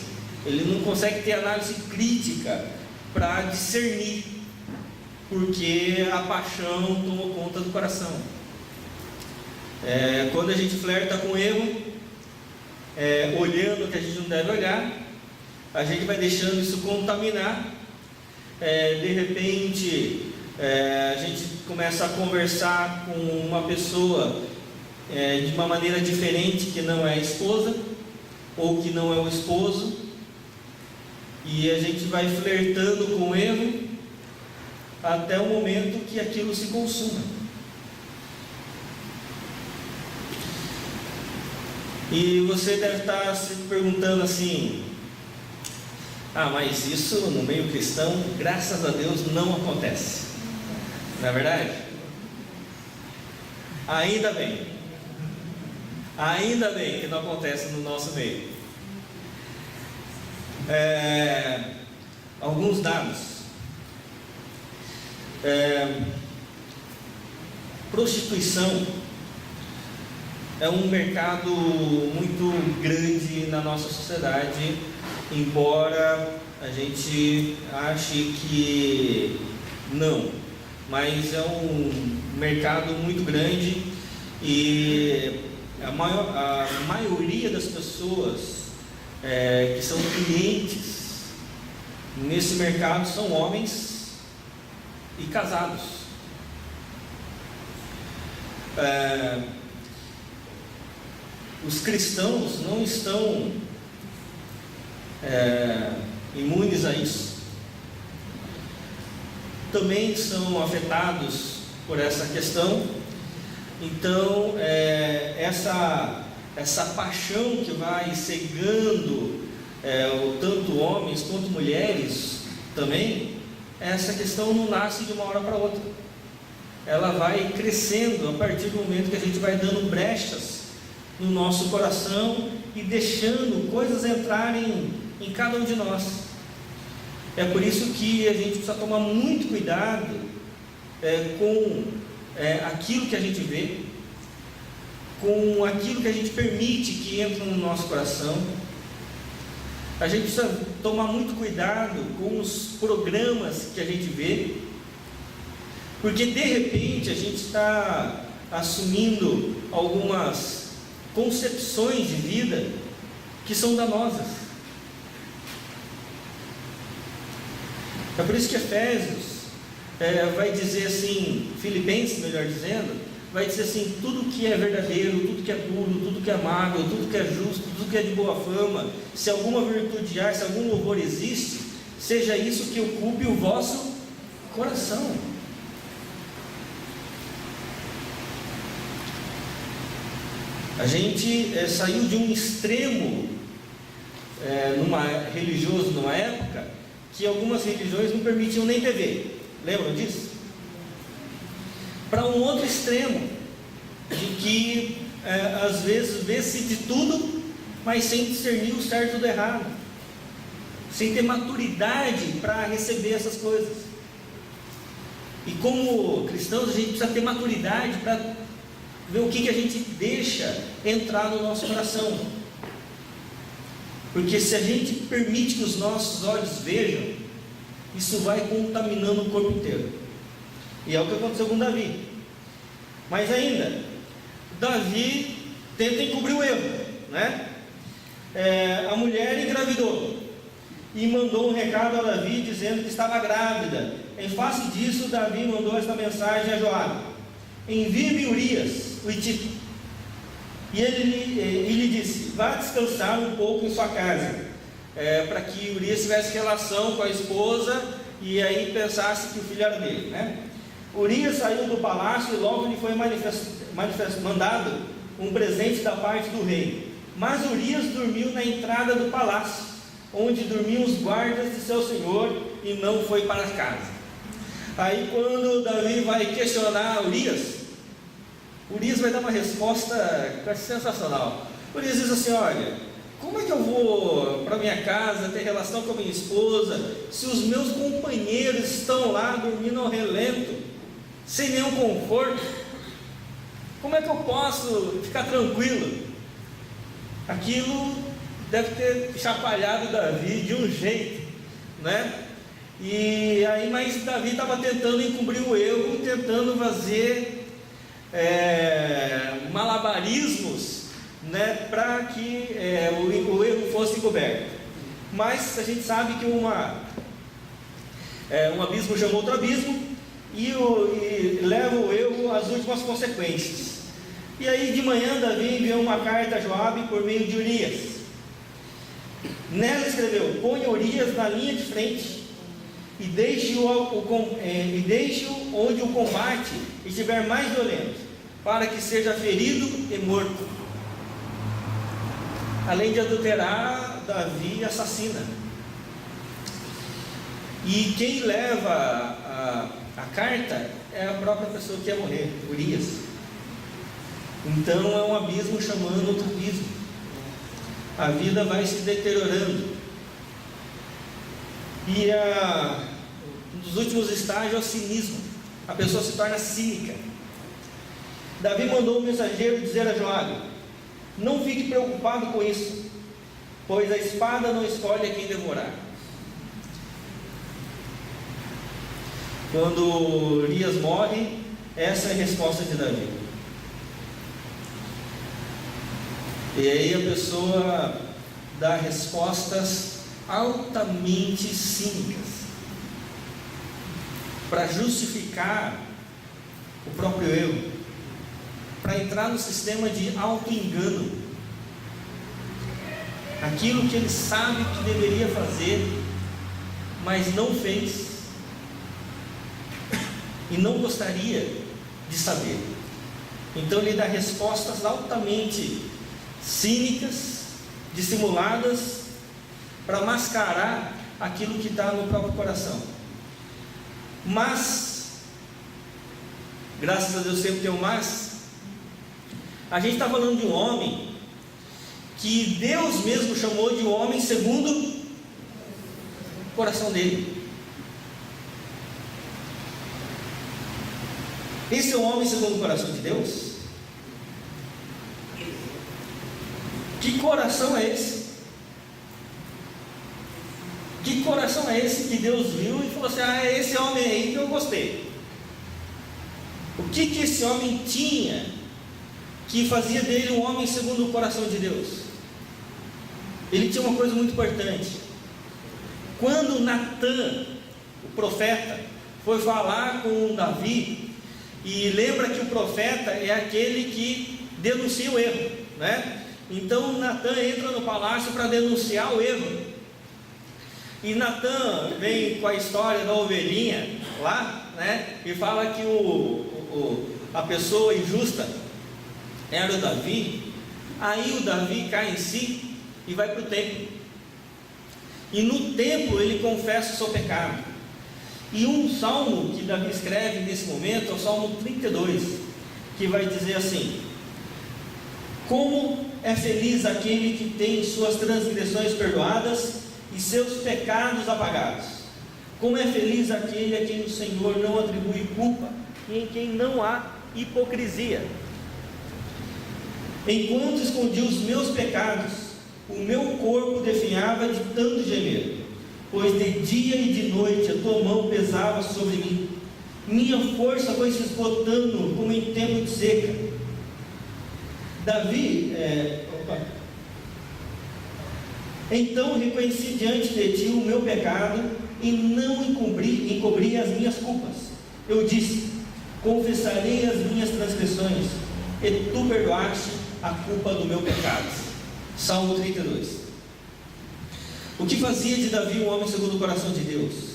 ele não consegue ter análise crítica para discernir, porque a paixão tomou conta do coração. Quando a gente flerta com erro, olhando o que a gente não deve olhar, a gente vai deixando isso contaminar. De repente, a gente começa a conversar com uma pessoa de uma maneira diferente, que não é a esposa, ou que não é o esposo, e a gente vai flertando com o erro até o momento que aquilo se consuma. E você deve estar se perguntando assim: mas isso no meio cristão, graças a Deus, não acontece, não é verdade? Ainda bem que não acontece no nosso meio. Alguns dados. Prostituição é um mercado muito grande na nossa sociedade, embora a gente ache que não, mas é um mercado muito grande, e a maioria das pessoas que são clientes nesse mercado são homens e casados. Os cristãos não estão imunes a isso. Também são afetados por essa questão. Então, essa paixão que vai cegando tanto homens quanto mulheres também, essa questão não nasce de uma hora para outra. Ela vai crescendo a partir do momento que a gente vai dando brechas no nosso coração e deixando coisas entrarem em cada um de nós. É por isso que a gente precisa tomar muito cuidado com aquilo que a gente vê, com aquilo que a gente permite que entre no nosso coração. A gente precisa tomar muito cuidado com os programas que a gente vê, porque de repente a gente está assumindo algumas concepções de vida que são danosas. É por isso que Efésios vai dizer assim, Filipenses melhor dizendo, vai dizer assim: tudo que é verdadeiro, tudo que é puro, tudo que é amável, tudo que é justo, tudo que é de boa fama, se alguma virtude há, se algum louvor existe, seja isso que ocupe o vosso coração. A gente saiu de um extremo religioso numa época que algumas religiões não permitiam nem TV. Lembram disso? Para um outro extremo, de que às vezes vê-se de tudo, mas sem discernir o certo do errado. sem ter maturidade para receber essas coisas. E como cristãos, a gente precisa ter maturidade para ver o que a gente deixa entrar no nosso coração. Porque se a gente permite que os nossos olhos vejam, isso vai contaminando o corpo inteiro. E é o que aconteceu com Davi. Mas ainda, Davi tenta encobrir o erro, né? A mulher engravidou e mandou um recado a Davi dizendo que estava grávida. Em face disso, Davi mandou esta mensagem a Joabe: envie-me Urias, o hitita. E ele lhe disse: vá descansar um pouco em sua casa, para que Urias tivesse relação com a esposa e aí pensasse que o filho era dele, né? Urias saiu do palácio e logo lhe foi mandado um presente da parte do rei. Mas Urias dormiu na entrada do palácio, onde dormiam os guardas de seu senhor, e não foi para casa. Aí quando Davi vai questionar Urias vai dar uma resposta sensacional. Urias diz assim: olha, como é que eu vou para minha casa ter relação com a minha esposa, se os meus companheiros estão lá dormindo ao relento, sem nenhum conforto? Como é que eu posso ficar tranquilo? Aquilo deve ter chapalhado Davi de um jeito, né? E aí, mas Davi estava tentando encobrir o erro, tentando fazer malabarismos, né, para que o erro fosse encoberto. Mas a gente sabe que um abismo chama outro abismo e leva o erro às últimas consequências. E aí de manhã Davi enviou uma carta a Joabe por meio de Urias. Nela escreveu: ponha Urias na linha de frente e deixe-o onde o combate estiver mais violento, para que seja ferido e morto. Além de adulterar, Davi assassina. E quem leva a carta é a própria pessoa que ia morrer, Urias. Então é um abismo chamando outro abismo. A vida vai se deteriorando. E um dos últimos estágios é o cinismo. A pessoa se torna cínica. Davi mandou um mensageiro dizer a Joabe: não fique preocupado com isso, pois a espada não escolhe a quem devorar. Quando Urias morre, essa é a resposta de Davi. E aí a pessoa dá respostas altamente cínicas para justificar o próprio erro, para entrar no sistema de auto-engano. Aquilo que ele sabe que deveria fazer, mas não fez e não gostaria de saber. Então ele dá respostas altamente cínicas, dissimuladas, para mascarar aquilo que está no próprio coração. Mas, graças a Deus sempre tem um mas, a gente está falando de um homem que Deus mesmo chamou de um homem segundo o coração dele. Esse é um homem segundo o coração de Deus? Que coração é esse? Que coração é esse que Deus viu e falou assim: é esse homem aí que eu gostei? O que esse homem tinha que fazia dele um homem segundo o coração de Deus? Ele tinha uma coisa muito importante. Quando Natã, o profeta, foi falar com Davi, e lembra que o profeta é aquele que denuncia o erro, né? Então Natã entra no palácio para denunciar o erro. E Natã vem com a história da ovelhinha lá, né? E fala que a pessoa injusta era o Davi. Aí o Davi cai em si e vai para o templo. E no templo ele confessa o seu pecado. E um salmo que Davi escreve nesse momento é o Salmo 32, que vai dizer assim: como é feliz aquele que tem suas transgressões perdoadas e seus pecados apagados. Como é feliz aquele a quem o Senhor não atribui culpa e em quem não há hipocrisia. Enquanto escondi os meus pecados, o meu corpo definhava de tanto gemer, pois de dia e de noite a tua mão pesava sobre mim. Minha força foi se esgotando como em tempo de seca. Então reconheci diante de ti o meu pecado e não encobri as minhas culpas. Eu disse: confessarei as minhas transgressões, e tu perdoaste a culpa do meu pecado. Salmo 32. O que fazia de Davi um homem segundo o coração de Deus?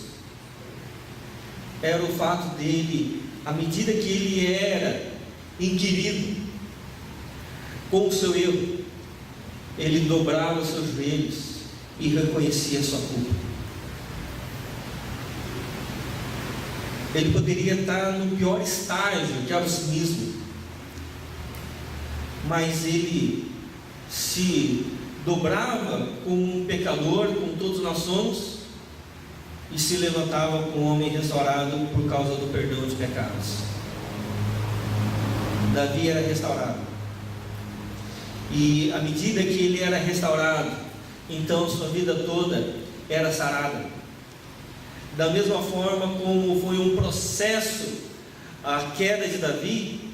Era o fato dele, à medida que ele era inquirido com o seu erro, ele dobrava os seus joelhos e reconhecia a sua culpa. Ele poderia estar no pior estágio, que é o cinismo, mas ele se dobrava como um pecador, como todos nós somos, e se levantava como um homem restaurado por causa do perdão de pecados. Davi era restaurado, e à medida que ele era restaurado, então sua vida toda era sarada. Da mesma forma como foi um processo a queda de Davi,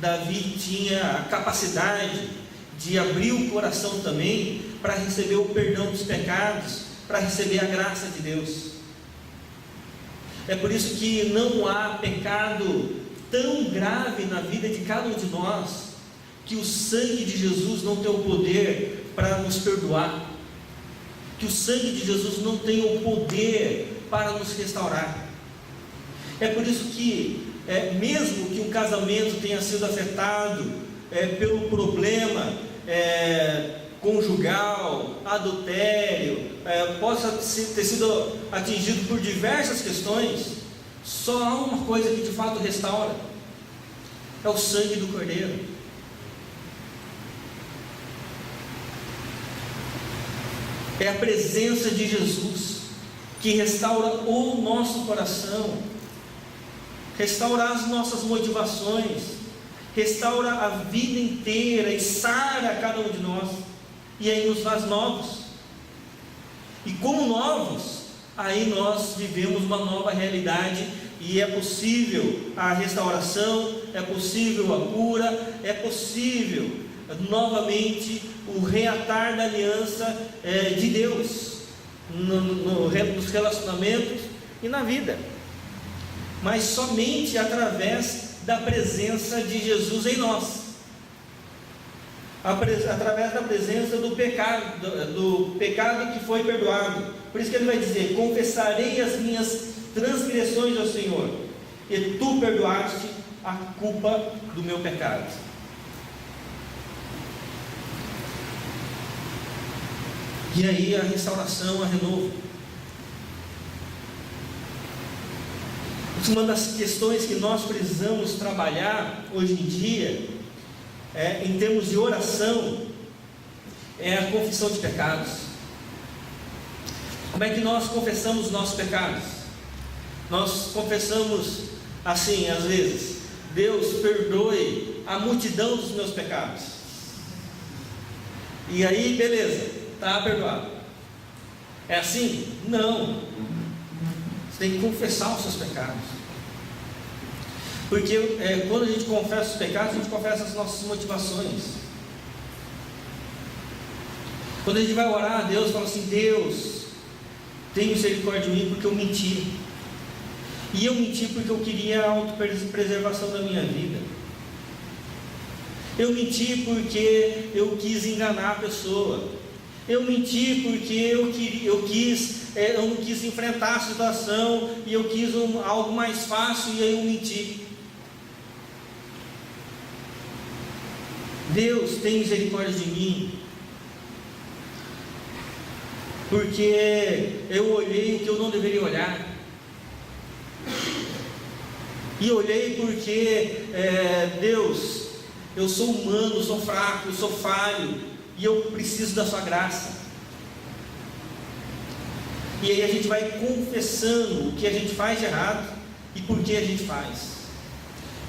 Davi tinha a capacidade de abrir o coração também para receber o perdão dos pecados, para receber a graça de Deus. É por isso que não há pecado tão grave na vida de cada um de nós que o sangue de Jesus não tem o poder para nos perdoar, que o sangue de Jesus não tem o poder para nos restaurar. É por isso que mesmo que um casamento tenha sido afetado pelo problema conjugal, adultério, possa ter sido atingido por diversas questões, só há uma coisa que de fato restaura: é o sangue do Cordeiro. É a presença de Jesus que restaura o nosso coração, restaura as nossas motivações, restaura a vida inteira e sara cada um de nós, e aí nos faz novos. E como novos, aí nós vivemos uma nova realidade, e é possível a restauração, é possível a cura, é possível novamente o reatar da aliança de Deus nos relacionamentos e na vida, mas somente através da presença de Jesus em nós, através da presença do pecado que foi perdoado. Por isso que ele vai dizer: confessarei as minhas transgressões ao Senhor, e tu perdoaste a culpa do meu pecado. E aí a restauração, a renovo. Uma das questões que nós precisamos trabalhar hoje em dia, em termos de oração, é a confissão de pecados. Como é que nós confessamos os nossos pecados? Nós confessamos assim, às vezes: Deus, perdoe a multidão dos meus pecados. E aí, beleza, está perdoado. É assim? Não. Você tem que confessar os seus pecados, porque quando a gente confessa os pecados, a gente confessa as nossas motivações. Quando a gente vai orar a Deus, fala assim: Deus, tem misericórdia de mim porque eu menti, e eu menti porque eu queria a autopreservação da minha vida. Eu menti porque eu quis enganar a pessoa. Eu menti porque eu não quis enfrentar a situação, e eu quis algo mais fácil, e aí eu menti. Deus, tem misericórdia de mim, porque eu olhei o que eu não deveria olhar, e olhei porque Deus, eu sou humano, sou fraco, eu sou falho, e eu preciso da sua graça. E aí a gente vai confessando o que a gente faz de errado e por que a gente faz.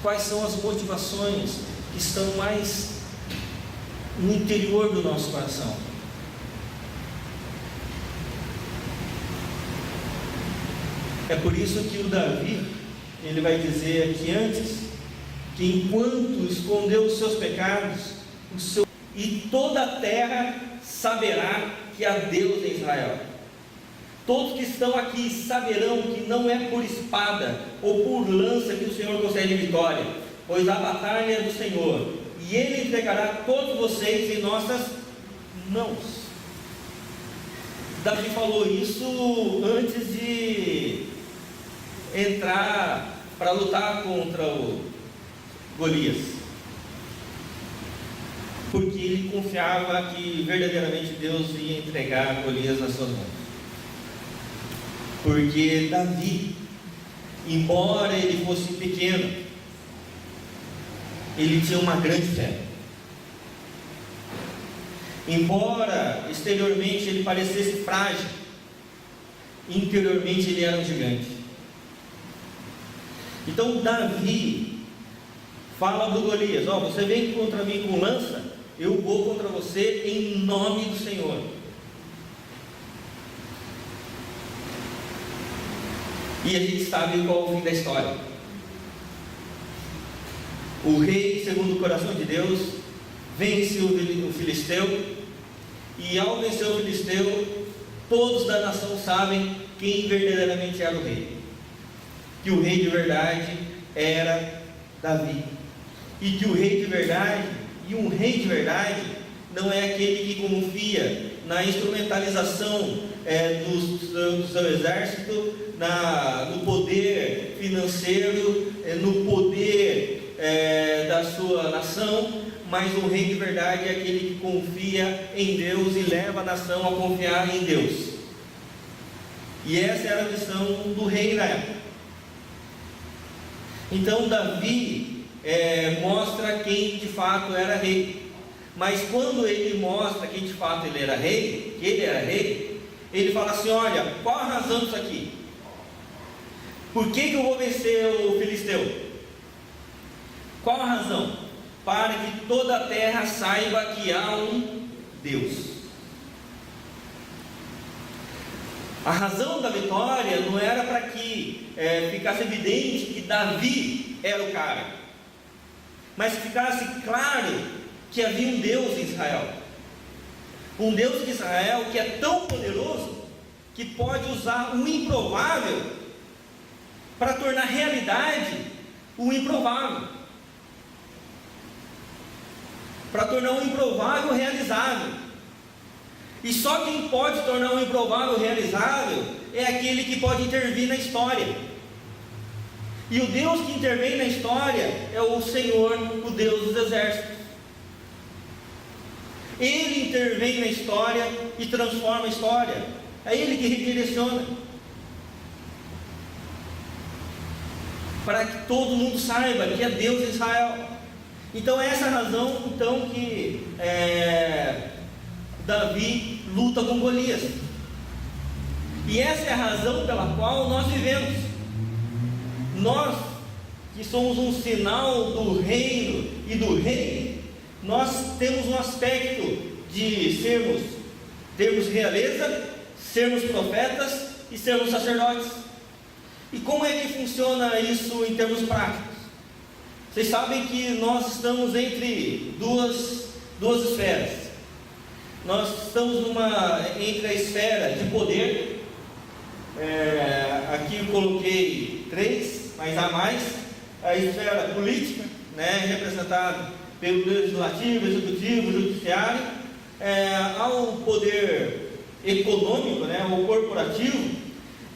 Quais são as motivações que estão mais no interior do nosso coração. É por isso que o Davi, ele vai dizer aqui antes, que enquanto escondeu os seus pecados, e toda a terra saberá que há Deus em Israel. Todos que estão aqui saberão que não é por espada ou por lança que o Senhor concede vitória, pois a batalha é do Senhor, e Ele entregará todos vocês em nossas mãos. Davi falou isso antes de entrar para lutar contra o Golias, porque ele confiava que verdadeiramente Deus ia entregar Golias nas suas mãos. Porque Davi, embora ele fosse pequeno, ele tinha uma grande fé. Embora exteriormente ele parecesse frágil, interiormente ele era um gigante. Então Davi fala do Golias: ó, você vem contra mim com lança, eu vou contra você em nome do Senhor. E a gente sabe qual é o fim da história. O rei, segundo o coração de Deus, vence o filisteu, e ao vencer o filisteu, todos da nação sabem quem verdadeiramente era o rei. Que o rei de verdade era Davi. E que o rei de verdade, e um rei de verdade, não é aquele que confia na instrumentalização do seu exército, no poder financeiro, no poder da sua nação, mas o rei de verdade é aquele que confia em Deus e leva a nação a confiar em Deus. E essa era a missão do rei na época. Então Davi mostra quem de fato era rei. Mas quando ele mostra quem de fato ele era rei, ele fala assim: olha, qual a razão disso aqui? Por que eu vou vencer o filisteu? Qual a razão? Para que toda a terra saiba que há um Deus. A razão da vitória não era para que ficasse evidente que Davi era o cara, mas que ficasse claro que havia um Deus em Israel. Um Deus de Israel que é tão poderoso que pode usar o improvável para tornar realidade o improvável, para tornar o improvável realizável. E só quem pode tornar o improvável realizável é aquele que pode intervir na história. E o Deus que intervém na história é o Senhor, o Deus dos exércitos. Ele intervém na história e transforma a história. É Ele que redireciona, para que todo mundo saiba que é Deus em Israel. Então é essa a razão que Davi luta com Golias. E essa é a razão pela qual nós vivemos. Nós que somos um sinal do reino e do rei, nós temos um aspecto de termos realeza, sermos profetas e sermos sacerdotes. E como é que funciona isso em termos práticos? Vocês sabem que nós estamos entre duas esferas. Nós estamos entre a esfera de poder, aqui eu coloquei 3, mas há mais, a esfera política, representada pelo legislativo, executivo, judiciário, ao poder econômico, o corporativo,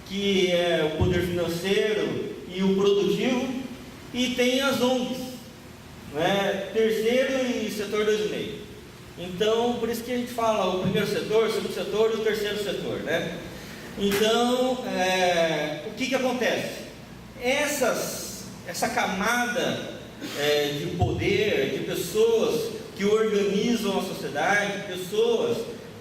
que é o poder financeiro e o produtivo, e tem as ONGs, terceiro e setor 2,5. Então, por isso que a gente fala o primeiro setor, o segundo setor e o terceiro setor, Então, o que acontece? Essa camada de poder, de pessoas que organizam a sociedade, pessoas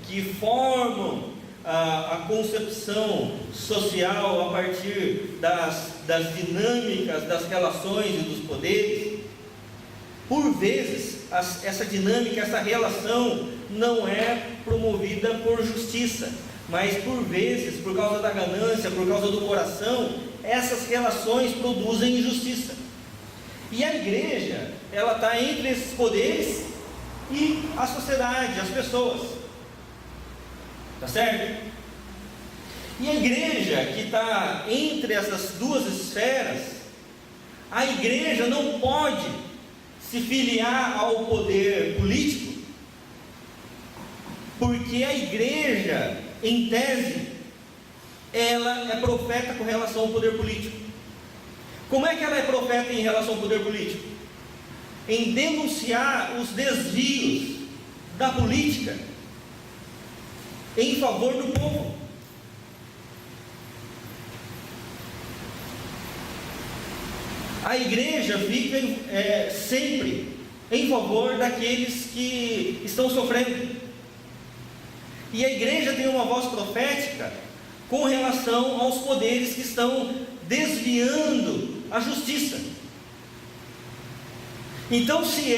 que formam a concepção social a partir das dinâmicas, das relações e dos poderes, por vezes essa dinâmica, essa relação não é promovida por justiça, mas por vezes, por causa da ganância, por causa do coração, essas relações produzem injustiça. E a igreja, ela está entre esses poderes e a sociedade, as pessoas. Tá certo? E a igreja que está entre essas duas esferas, a igreja não pode se filiar ao poder político, porque a igreja, em tese, ela é profeta com relação ao poder político. Como é que ela é profeta em relação ao poder político? Em denunciar os desvios da política em favor do povo. A igreja fica sempre em favor daqueles que estão sofrendo. E a igreja tem uma voz profética com relação aos poderes que estão desviando a justiça. Então, se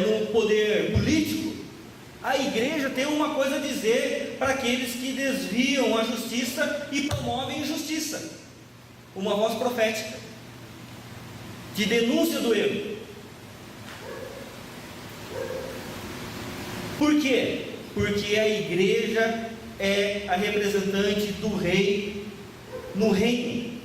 no poder político, a igreja tem uma coisa a dizer para aqueles que desviam a justiça e promovem injustiça. Uma voz profética de denúncia do erro. Por quê? Porque a igreja é a representante do rei no reino.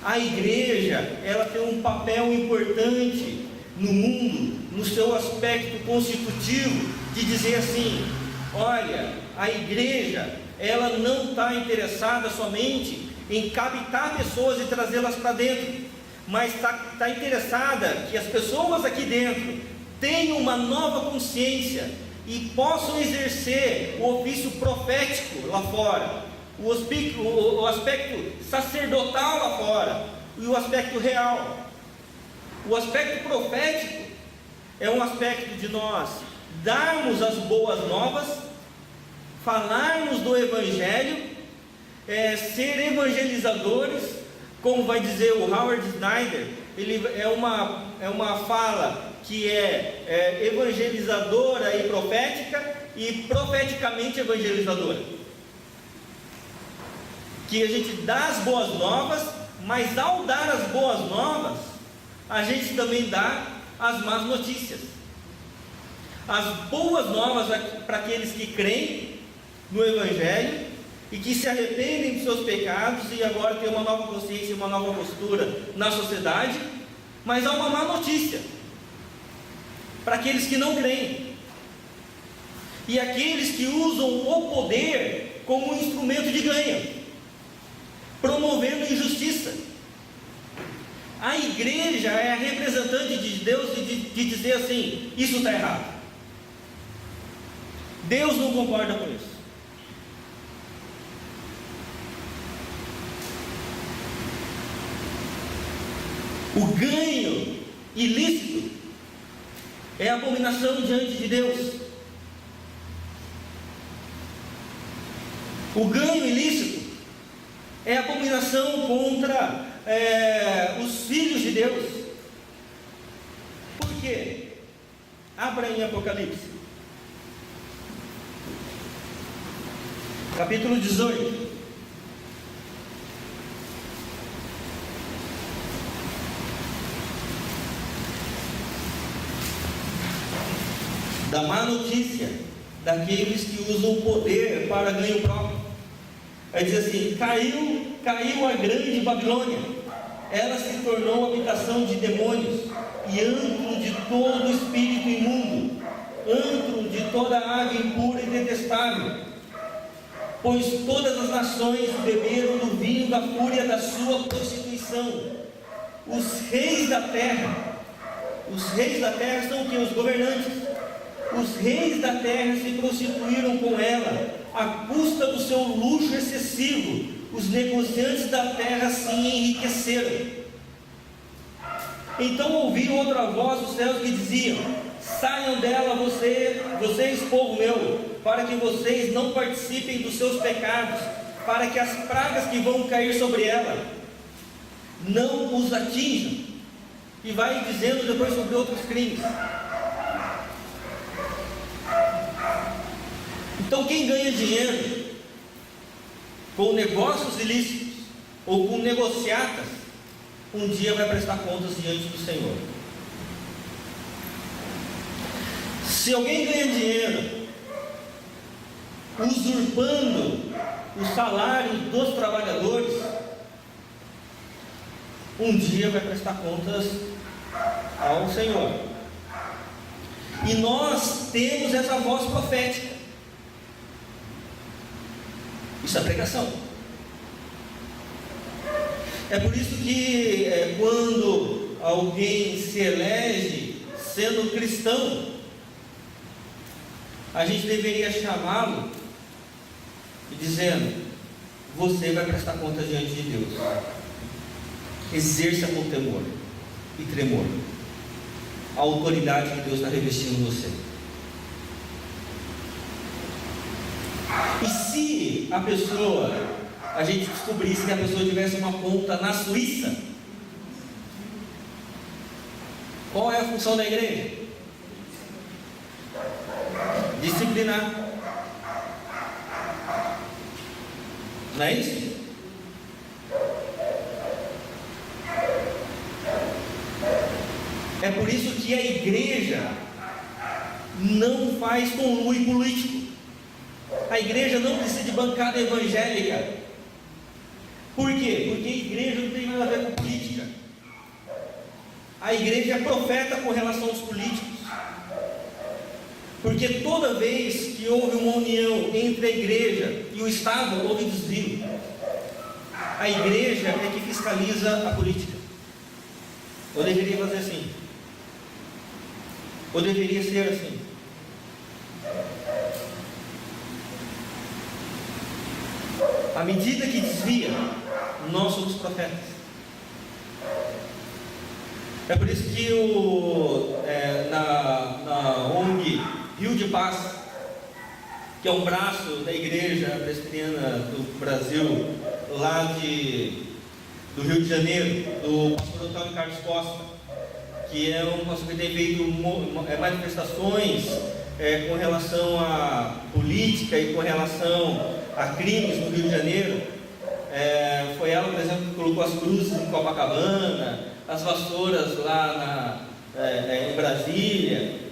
A igreja, ela tem um papel importante no mundo, no seu aspecto constitutivo, de dizer assim: olha, a igreja, ela não está interessada somente em captar pessoas e trazê-las para dentro, mas está interessada que as pessoas aqui dentro tenham uma nova consciência e possam exercer o ofício profético lá fora, o aspecto sacerdotal lá fora e o aspecto real. O aspecto profético é um aspecto de nós darmos as boas novas, falarmos do Evangelho, ser evangelizadores, como vai dizer o Howard Snyder. Ele é uma fala que é evangelizadora e profética, e profeticamente evangelizadora, que a gente dá as boas novas, mas ao dar as boas novas, a gente também dá as más notícias. As boas novas para aqueles que creem no Evangelho e que se arrependem de seus pecados e agora tem uma nova consciência e uma nova postura na sociedade, mas há uma má notícia para aqueles que não creem e aqueles que usam o poder como um instrumento de ganho, promovendo injustiça. A igreja é a representante de Deus de dizer assim: isso está errado. Deus não concorda com isso. O ganho ilícito é abominação diante de Deus. O ganho ilícito é abominação contra os filhos de Deus. Por quê? Abra em Apocalipse, capítulo 18. Da má notícia daqueles que usam o poder para ganho próprio. Vai dizer assim: caiu a grande Babilônia, ela se tornou habitação de demônios e antro de todo espírito imundo, antro de toda ave impura e detestável, pois todas as nações beberam do vinho da fúria da sua prostituição. Os reis da terra são o que? Os governantes. Os reis da terra se prostituíram com ela, à custa do seu luxo excessivo. Os negociantes da terra se enriqueceram. Então ouviram outra voz dos céus que diziam: saiam dela, vocês, povo meu, para que vocês não participem dos seus pecados, para que as pragas que vão cair sobre ela não os atinjam. E vai dizendo depois sobre outros crimes. Então, quem ganha dinheiro com negócios ilícitos ou com negociatas, um dia vai prestar contas diante do Senhor. Se alguém ganha dinheiro usurpando o salário dos trabalhadores, um dia vai prestar contas ao Senhor. E nós temos essa voz profética. Isso é pregação. É por isso que quando alguém se elege sendo cristão, a gente deveria chamá-lo e dizendo: você vai prestar contas diante de Deus. Exerça com temor e tremor a autoridade que Deus está revestindo você. E se a gente descobrisse que a pessoa tivesse uma conta na Suíça, qual é a função da igreja? Disciplinar. Não é isso? É por isso que a igreja não faz conluio político. A igreja não precisa de bancada evangélica. Por quê? Porque a igreja não tem nada a ver com política. A igreja é profeta com relação aos políticos. Porque toda vez que houve uma união entre a igreja e o Estado, houve desvio. A igreja é que fiscaliza a política. Ou deveria fazer assim? Ou deveria ser assim? À medida que desvia, nós somos profetas. É por isso que na ONG Rio de Paz, que é um braço da igreja presbiteriana do Brasil, lá do Rio de Janeiro, do pastor Antônio Carlos Costa, que é um pastor que tem feito manifestações com relação à política e com relação a crimes no Rio de Janeiro. Foi ela, por exemplo, que colocou as cruzes em Copacabana, as vassouras lá em Brasília,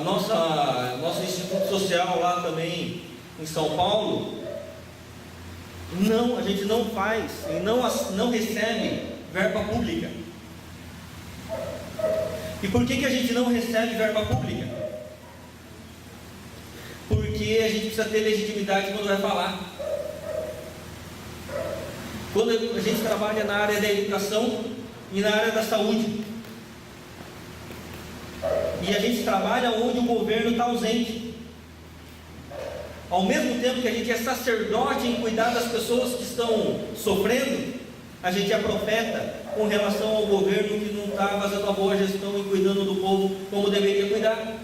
nosso Instituto Social lá também em São Paulo. Não, a gente não faz e não recebe verba pública. E por que a gente não recebe verba pública? Porque a gente precisa ter legitimidade quando vai falar. Quando a gente trabalha na área da educação e na área da saúde, e a gente trabalha onde o governo está ausente, ao mesmo tempo que a gente é sacerdote em cuidar das pessoas que estão sofrendo, a gente é profeta com relação ao governo que não está fazendo a boa gestão e cuidando do povo como deveria cuidar.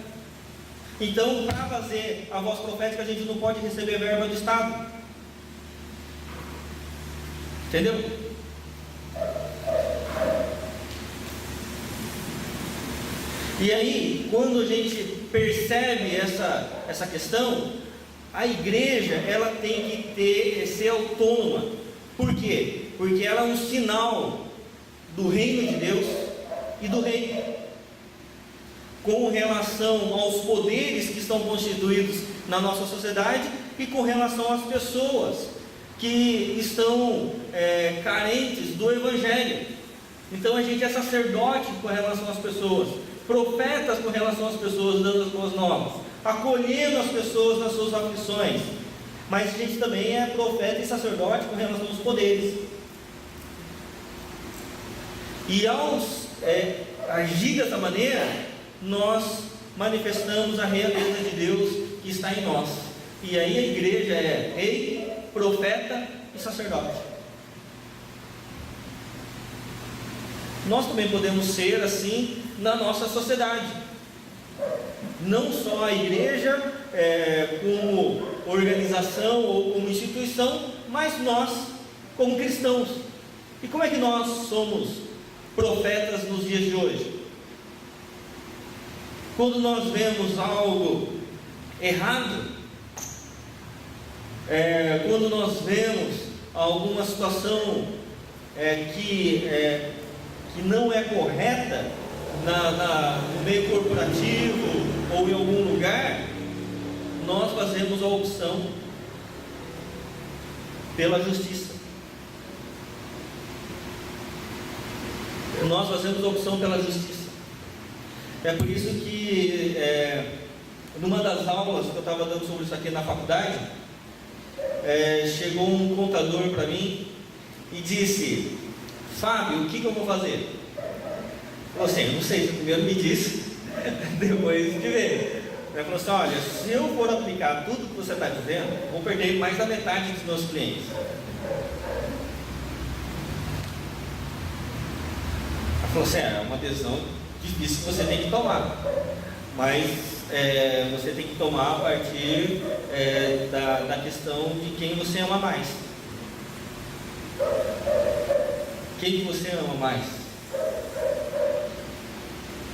Então, para fazer a voz profética, a gente não pode receber verba do Estado. Entendeu? E aí, quando a gente percebe essa questão, a igreja ela tem que ser autônoma. Por quê? Porque ela é um sinal do reino de Deus e do rei, com relação aos poderes que estão constituídos na nossa sociedade e com relação às pessoas que estão carentes do Evangelho. Então a gente é sacerdote com relação às pessoas, profetas com relação às pessoas, dando as boas novas, acolhendo as pessoas nas suas aflições. Mas a gente também é profeta e sacerdote com relação aos poderes. E ao agir dessa maneira, nós manifestamos a realeza de Deus que está em nós. E aí a igreja é rei, profeta e sacerdote. Nós também podemos ser assim na nossa sociedade. não só a igreja como organização ou como instituição, mas nós como cristãos. E como é que nós somos profetas nos dias de hoje? Quando nós vemos algo errado, quando nós vemos alguma situação que não é correta no meio corporativo ou em algum lugar, nós fazemos a opção pela justiça. Nós fazemos a opção pela justiça. É por isso que numa das aulas que eu estava dando sobre isso aqui na faculdade, chegou um contador para mim e disse: Fábio, o que eu vou fazer? Eu falei assim: não sei, primeiro me disse, depois de ver. Ele falou assim: olha, se eu for aplicar tudo que você está dizendo, vou perder mais da metade dos meus clientes. Ele falou assim: é uma decisão difícil que você tem que tomar, mas você tem que tomar a partir da questão de quem você ama mais. Quem que você ama mais?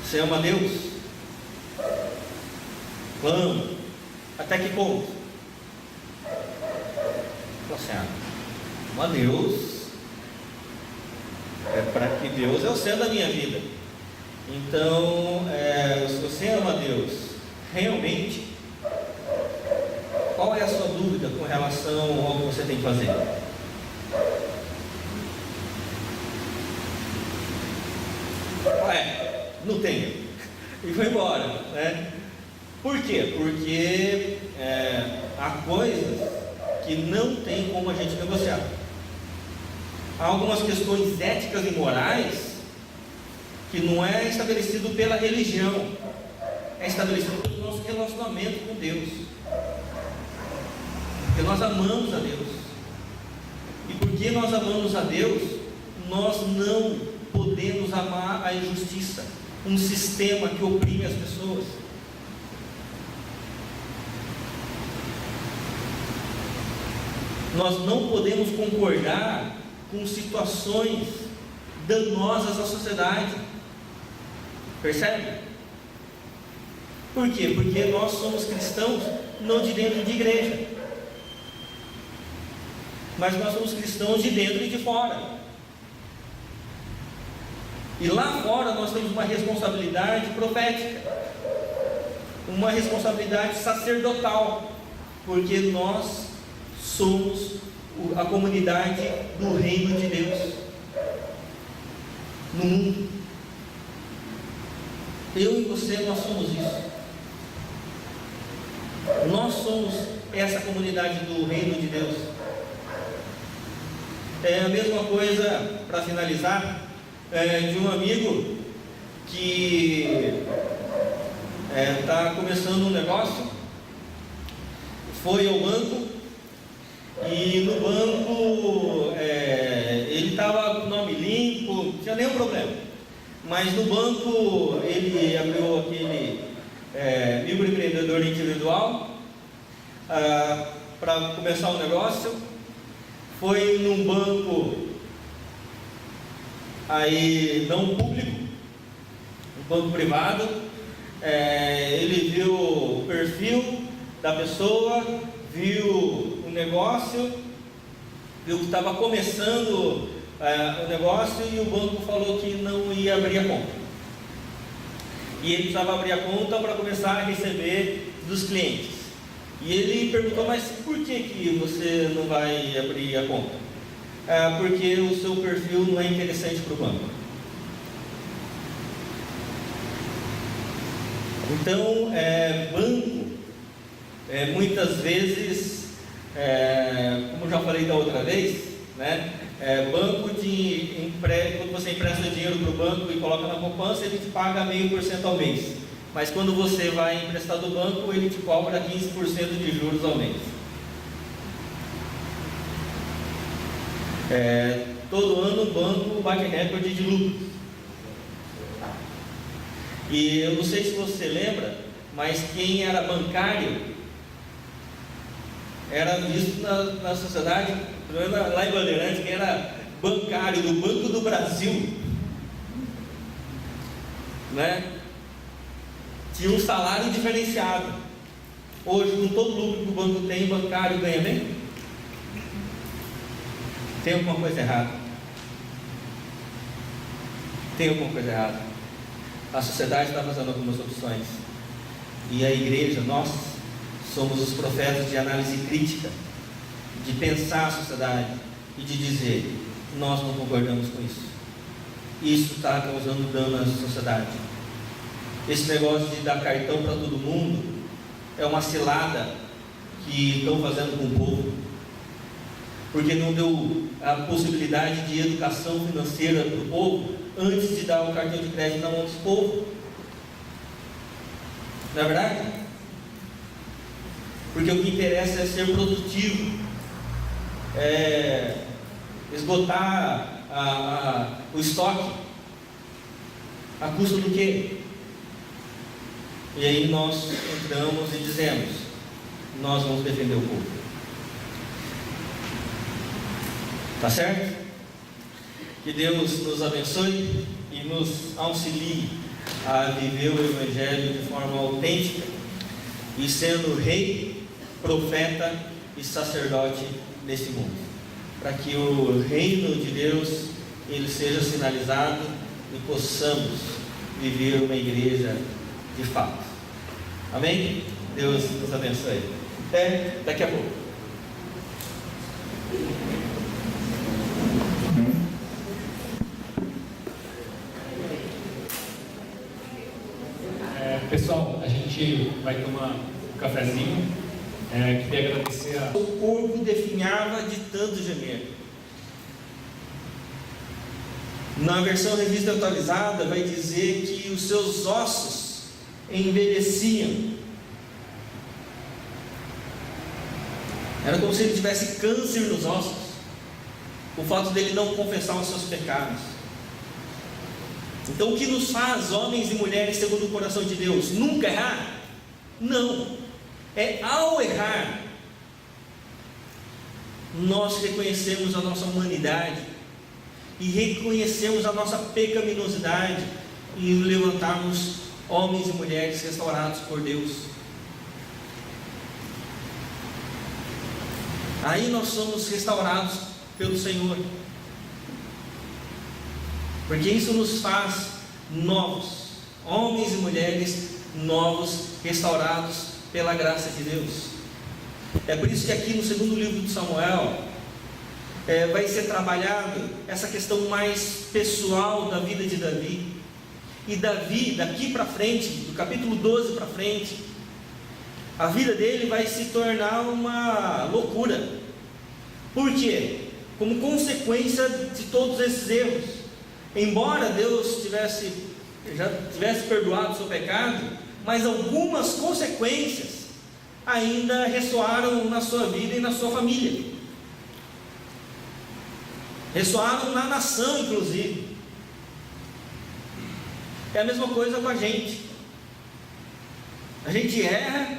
Você ama Deus? Amo. Até que ponto? Você ama Deus. Para que Deus é o centro da minha vida. Então, se você ama Deus realmente, qual é a sua dúvida com relação ao que você tem que fazer? Não tenho. E foi embora, né? Por quê? Porque há coisas que não tem como a gente negociar. Há algumas questões éticas e morais que não é estabelecido pela religião, é estabelecido pelo nosso relacionamento com Deus. Porque nós amamos a Deus. E porque nós amamos a Deus, nós não podemos amar a injustiça, um sistema que oprime as pessoas. Nós não podemos concordar com situações danosas à sociedade. Percebe? Por quê? Porque nós somos cristãos não de dentro de igreja, mas nós somos cristãos de dentro e de fora. E lá fora nós temos uma responsabilidade profética, uma responsabilidade sacerdotal, porque nós somos a comunidade do reino de Deus no mundo. Eu e você, nós somos isso. Nós somos essa comunidade do reino de Deus. É a mesma coisa, para finalizar, de um amigo que está começando um negócio, foi ao banco, e no banco ele estava com o nome limpo, não tinha nenhum problema, mas no banco ele abriu aquele microempreendedor individual para começar um negócio, foi num banco aí não público, um banco privado, ele viu o perfil da pessoa, viu o negócio, viu que estava começando o negócio, e o banco falou que não ia abrir a conta, e ele precisava abrir a conta para começar a receber dos clientes. E ele perguntou: mas por que você não vai abrir a conta? Porque o seu perfil não é interessante para o banco. Então, banco, muitas vezes, como já falei da outra vez, né? Banco quando você empresta dinheiro para o banco e coloca na poupança, ele te paga 0,5% ao mês. Mas quando você vai emprestar do banco, ele te cobra 15% de juros ao mês. Todo ano o banco bate recorde de lucro. E eu não sei se você lembra, mas quem era bancário era visto na sociedade, lá em Bandeirantes, quem era bancário do Banco do Brasil, né, tinha um salário diferenciado. Hoje, com todo o lucro que o banco tem, o bancário ganha bem? Tem alguma coisa errada? Tem alguma coisa errada? A sociedade está fazendo algumas opções, e a igreja, nós somos os profetas de análise crítica, de pensar a sociedade e de dizer: nós não concordamos com isso. Isso está causando dano à sociedade. Esse negócio de dar cartão para todo mundo é uma cilada que estão fazendo com o povo, porque não deu a possibilidade de educação financeira para o povo antes de dar o cartão de crédito na mão do povo. Não é verdade? Porque o que interessa é ser produtivo, esgotar o estoque, a custa do quê? E aí nós entramos e dizemos: nós vamos defender o povo. Tá certo? Que Deus nos abençoe e nos auxilie a viver o Evangelho de forma autêntica e sendo rei, profeta e sacerdote nesse mundo, para que o reino de Deus ele seja sinalizado e possamos viver uma igreja de fato. Amém? Deus nos abençoe. Até daqui a pouco. Pessoal, a gente vai tomar um cafezinho. Queria agradecer a... O corpo definhava de tanto gemer. Na versão revista atualizada vai dizer que os seus ossos envelheciam. Era como se ele tivesse câncer nos ossos, o fato dele não confessar os seus pecados. Então, o que nos faz homens e mulheres segundo o coração de Deus? Nunca errar? Não. É ao errar nós reconhecemos a nossa humanidade e reconhecemos a nossa pecaminosidade e levantarmos homens e mulheres restaurados por Deus. Aí nós somos restaurados pelo Senhor, porque isso nos faz novos, homens e mulheres novos, restaurados pela graça de Deus. É por isso que aqui no segundo livro de Samuel vai ser trabalhado essa questão mais pessoal da vida de Davi. E Davi, daqui para frente, do capítulo 12 para frente, a vida dele vai se tornar uma loucura. Por quê? Como consequência de todos esses erros. Embora Deus já tivesse perdoado o seu pecado, mas algumas consequências ainda ressoaram na sua vida e na sua família. Ressoaram na nação, inclusive. É a mesma coisa com a gente. A gente erra,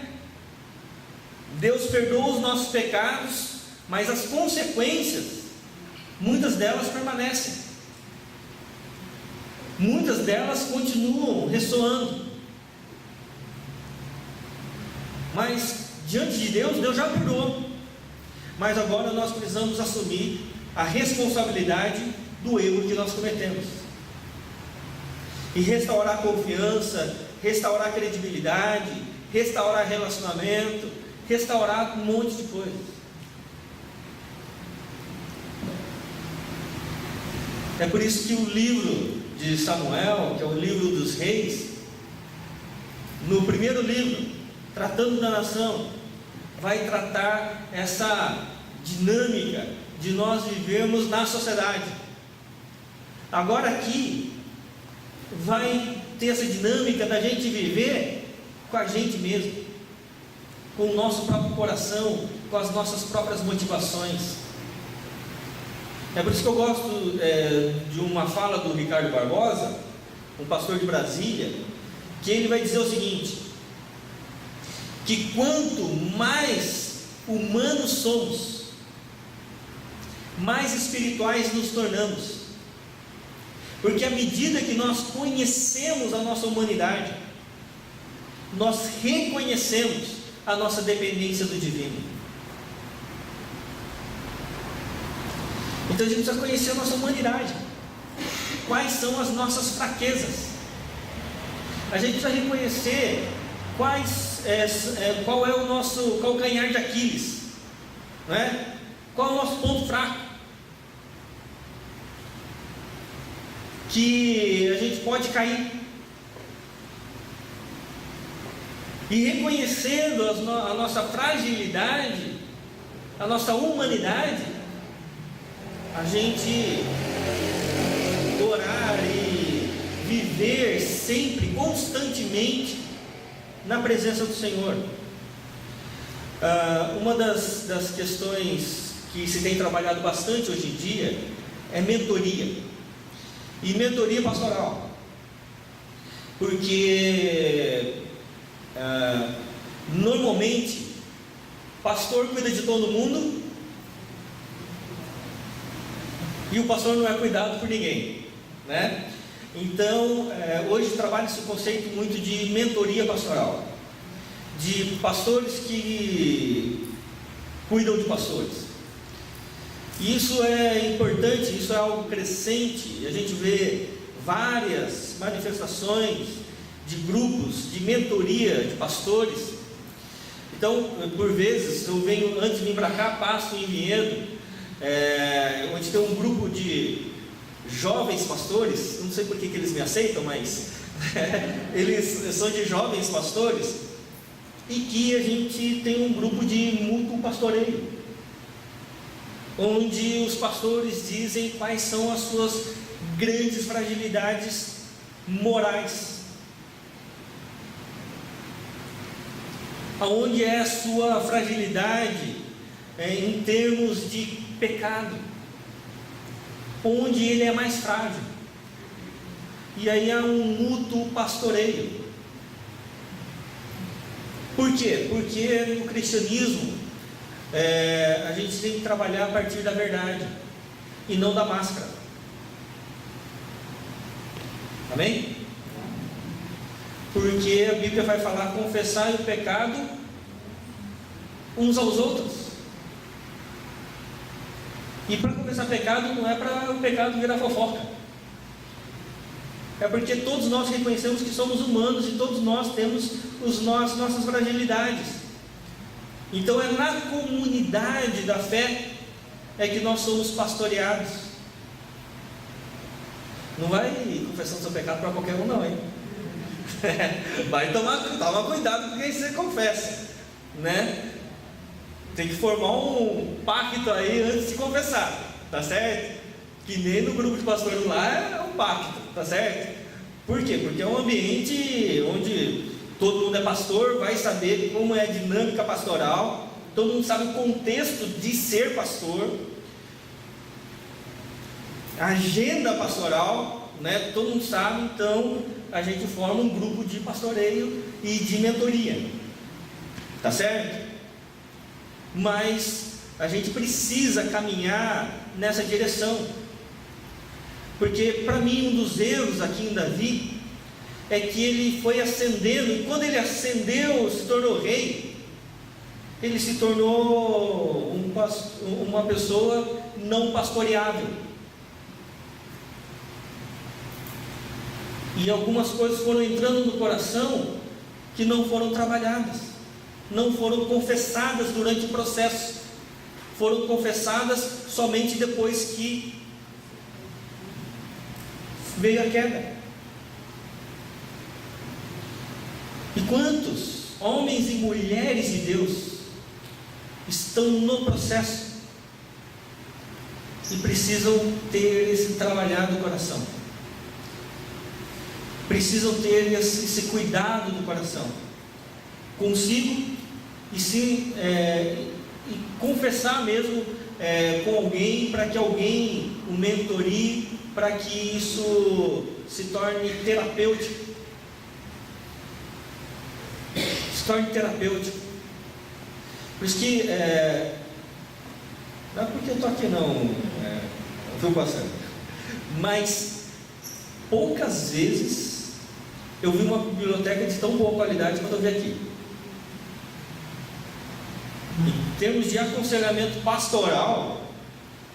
Deus perdoa os nossos pecados, mas as consequências, muitas delas permanecem. Muitas delas continuam ressoando. Mas diante de Deus, Deus já perdoou. Mas agora nós precisamos assumir a responsabilidade do erro que nós cometemos. E restaurar a confiança, restaurar a credibilidade, restaurar relacionamento, restaurar um monte de coisas. É por isso que o livro de Samuel, que é o livro dos reis, no primeiro livro, tratando da nação, vai tratar essa dinâmica de nós vivermos na sociedade. Agora aqui vai ter essa dinâmica da gente viver com a gente mesmo, com o nosso próprio coração, com as nossas próprias motivações. É por isso que eu gosto de uma fala do Ricardo Barbosa, um pastor de Brasília, que ele vai dizer o seguinte: que quanto mais humanos somos, mais espirituais nos tornamos. Porque à medida que nós conhecemos a nossa humanidade, nós reconhecemos a nossa dependência do divino. Então a gente precisa conhecer a nossa humanidade. Quais são as nossas fraquezas? A gente precisa reconhecer qual é o nosso calcanhar de Aquiles, não é? Qual é o nosso ponto fraco, que a gente pode cair. E reconhecendo a nossa fragilidade, a nossa humanidade, a gente orar e viver sempre, constantemente na presença do Senhor. Uma das questões que se tem trabalhado bastante hoje em dia é mentoria, e mentoria pastoral, porque normalmente pastor cuida de todo mundo e o pastor não é cuidado por ninguém, né? Então hoje trabalha-se o conceito muito de mentoria pastoral, de pastores que cuidam de pastores. E isso é importante, isso é algo crescente. A gente vê várias manifestações de grupos de mentoria de pastores. Então, por vezes, eu venho, antes de vir para cá, passo em Vinhedo, onde tem um grupo de jovens pastores. Não sei por que eles me aceitam, mas eles são de jovens pastores, e que a gente tem um grupo de mútuo pastoreio, onde os pastores dizem quais são as suas grandes fragilidades morais, aonde é a sua fragilidade em termos de pecado, onde ele é mais frágil. E aí há um mútuo pastoreio. Por quê? Porque no cristianismo a gente tem que trabalhar a partir da verdade e não da máscara. Amém? Porque a Bíblia vai falar: confessai o pecado uns aos outros. E para confessar pecado não é para o pecado virar fofoca, é porque todos nós reconhecemos que somos humanos e todos nós temos nossas fragilidades. Então é na comunidade da fé que nós somos pastoreados. Não vai confessando seu pecado para qualquer um não, hein? Vai toma cuidado com quem você confessa, né? Tem que formar um pacto aí antes de confessar, tá certo? Que nem no grupo de pastores lá é um pacto, tá certo? Por quê? Porque é um ambiente onde todo mundo é pastor, vai saber como é a dinâmica pastoral, todo mundo sabe o contexto de ser pastor, a agenda pastoral, né? Todo mundo sabe. Então a gente forma um grupo de pastoreio e de mentoria, tá certo? Mas a gente precisa caminhar nessa direção, porque para mim um dos erros aqui em Davi é que ele foi ascendendo, e quando ele ascendeu, se tornou rei, ele se tornou uma pessoa não pastoreável, e algumas coisas foram entrando no coração que não foram trabalhadas, não foram confessadas durante o processo, foram confessadas somente depois que veio a queda. E quantos homens e mulheres de Deus estão no processo e precisam ter esse trabalhado do coração, precisam ter esse cuidado do coração consigo e confessar mesmo com alguém, para que alguém o mentorie, para que isso se torne terapêutico, se se torne terapêutico. Por isso que, não é porque eu estou aqui não, estou passando, mas poucas vezes eu vi uma biblioteca de tão boa qualidade quando eu vi aqui. Em termos de aconselhamento pastoral,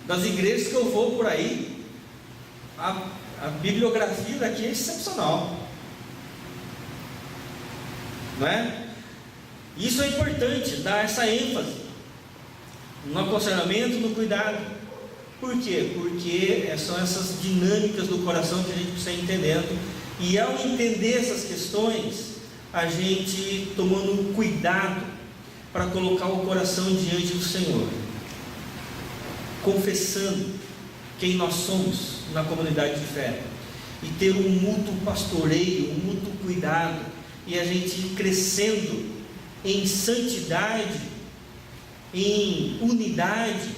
das igrejas que eu vou por aí, a bibliografia daqui é excepcional, não é? Isso é importante, dar essa ênfase no aconselhamento, no cuidado. Por quê? Porque são essas dinâmicas do coração que a gente precisa ir entendendo, e ao entender essas questões, a gente tomando cuidado para colocar o coração diante do Senhor, confessando quem nós somos na comunidade de fé, e ter um mútuo pastoreio, um mútuo cuidado, e a gente ir crescendo em santidade, em unidade,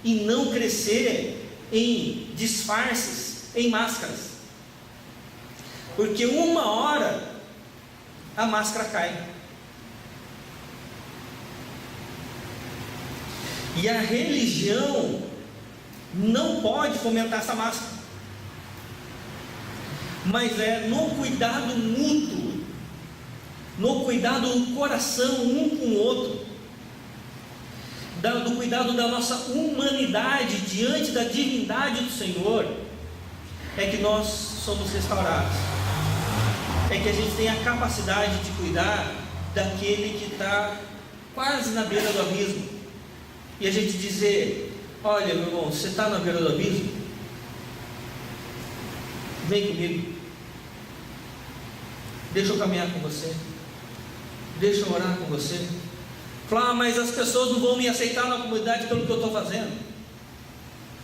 e não crescer em disfarces, em máscaras, porque uma hora a máscara cai. E a religião não pode fomentar essa máscara, mas é no cuidado mútuo, no cuidado do coração um com o outro, do cuidado da nossa humanidade diante da divindade do Senhor, é que nós somos restaurados, é que a gente tem a capacidade de cuidar daquele que está quase na beira do abismo, e a gente dizer: olha, meu irmão, você está na beira do abismo? Vem comigo, deixa eu caminhar com você, deixa eu orar com você. Fala: mas as pessoas não vão me aceitar na comunidade pelo que eu estou fazendo.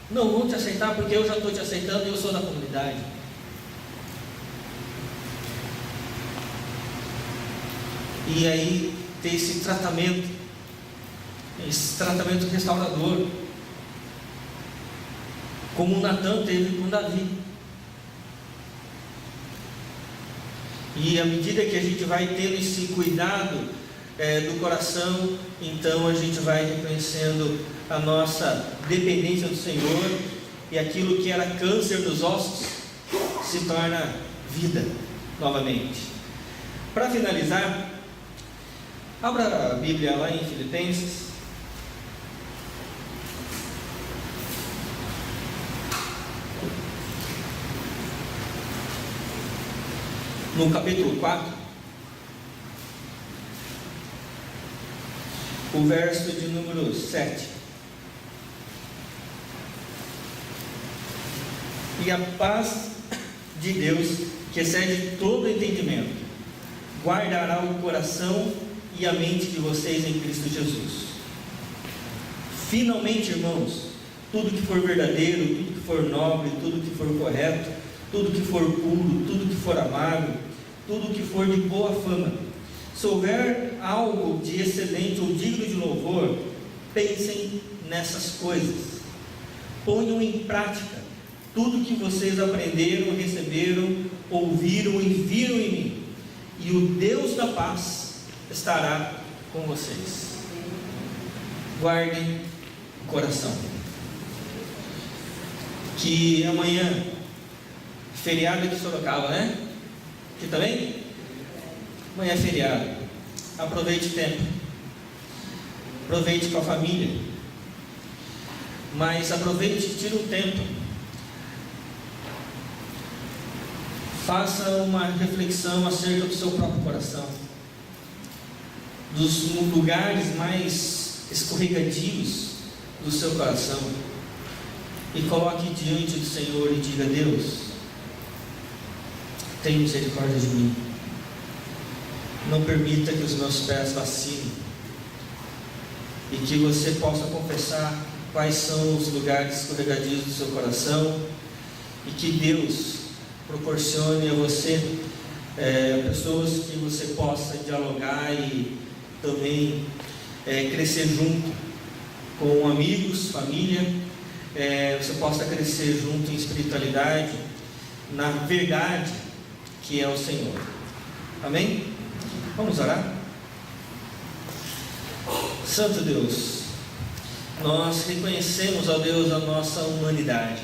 Não vão te aceitar, porque eu já estou te aceitando e eu sou da comunidade. E aí ter esse tratamento restaurador, como o Natan teve com Davi. E à medida que a gente vai tendo esse cuidado do coração, então a gente vai reconhecendo a nossa dependência do Senhor, e aquilo que era câncer nos ossos se torna vida novamente. Para finalizar, abra a Bíblia lá em Filipenses, no capítulo 4, o verso de número 7. E a paz de Deus, que excede todo entendimento, guardará o coração e a mente de vocês em Cristo Jesus. Finalmente, irmãos, tudo que for verdadeiro, tudo que for nobre, tudo que for correto, tudo que for puro, tudo que for amável, tudo que for de boa fama, se houver algo de excelente ou digno de louvor, pensem nessas coisas. Ponham em prática tudo que vocês aprenderam, receberam, ouviram e viram em mim, e o Deus da paz estará com vocês. Guardem o coração. Que amanhã, feriado aqui em Sorocaba, né? Aqui também? Amanhã é feriado. Aproveite o tempo. Aproveite com a família. Mas aproveite, tire um tempo. Faça uma reflexão acerca do seu próprio coração, dos lugares mais escorregadios do seu coração, e coloque diante do Senhor e diga: Deus, tenha misericórdia de mim, não permita que os meus pés vacilem, e que você possa confessar quais são os lugares escorregadios do seu coração, e que Deus proporcione a você pessoas que você possa dialogar e também crescer junto, com amigos, família, você possa crescer junto em espiritualidade, na verdade que é o Senhor. Amém? Vamos orar? Santo Deus, nós reconhecemos, ó Deus, a nossa humanidade.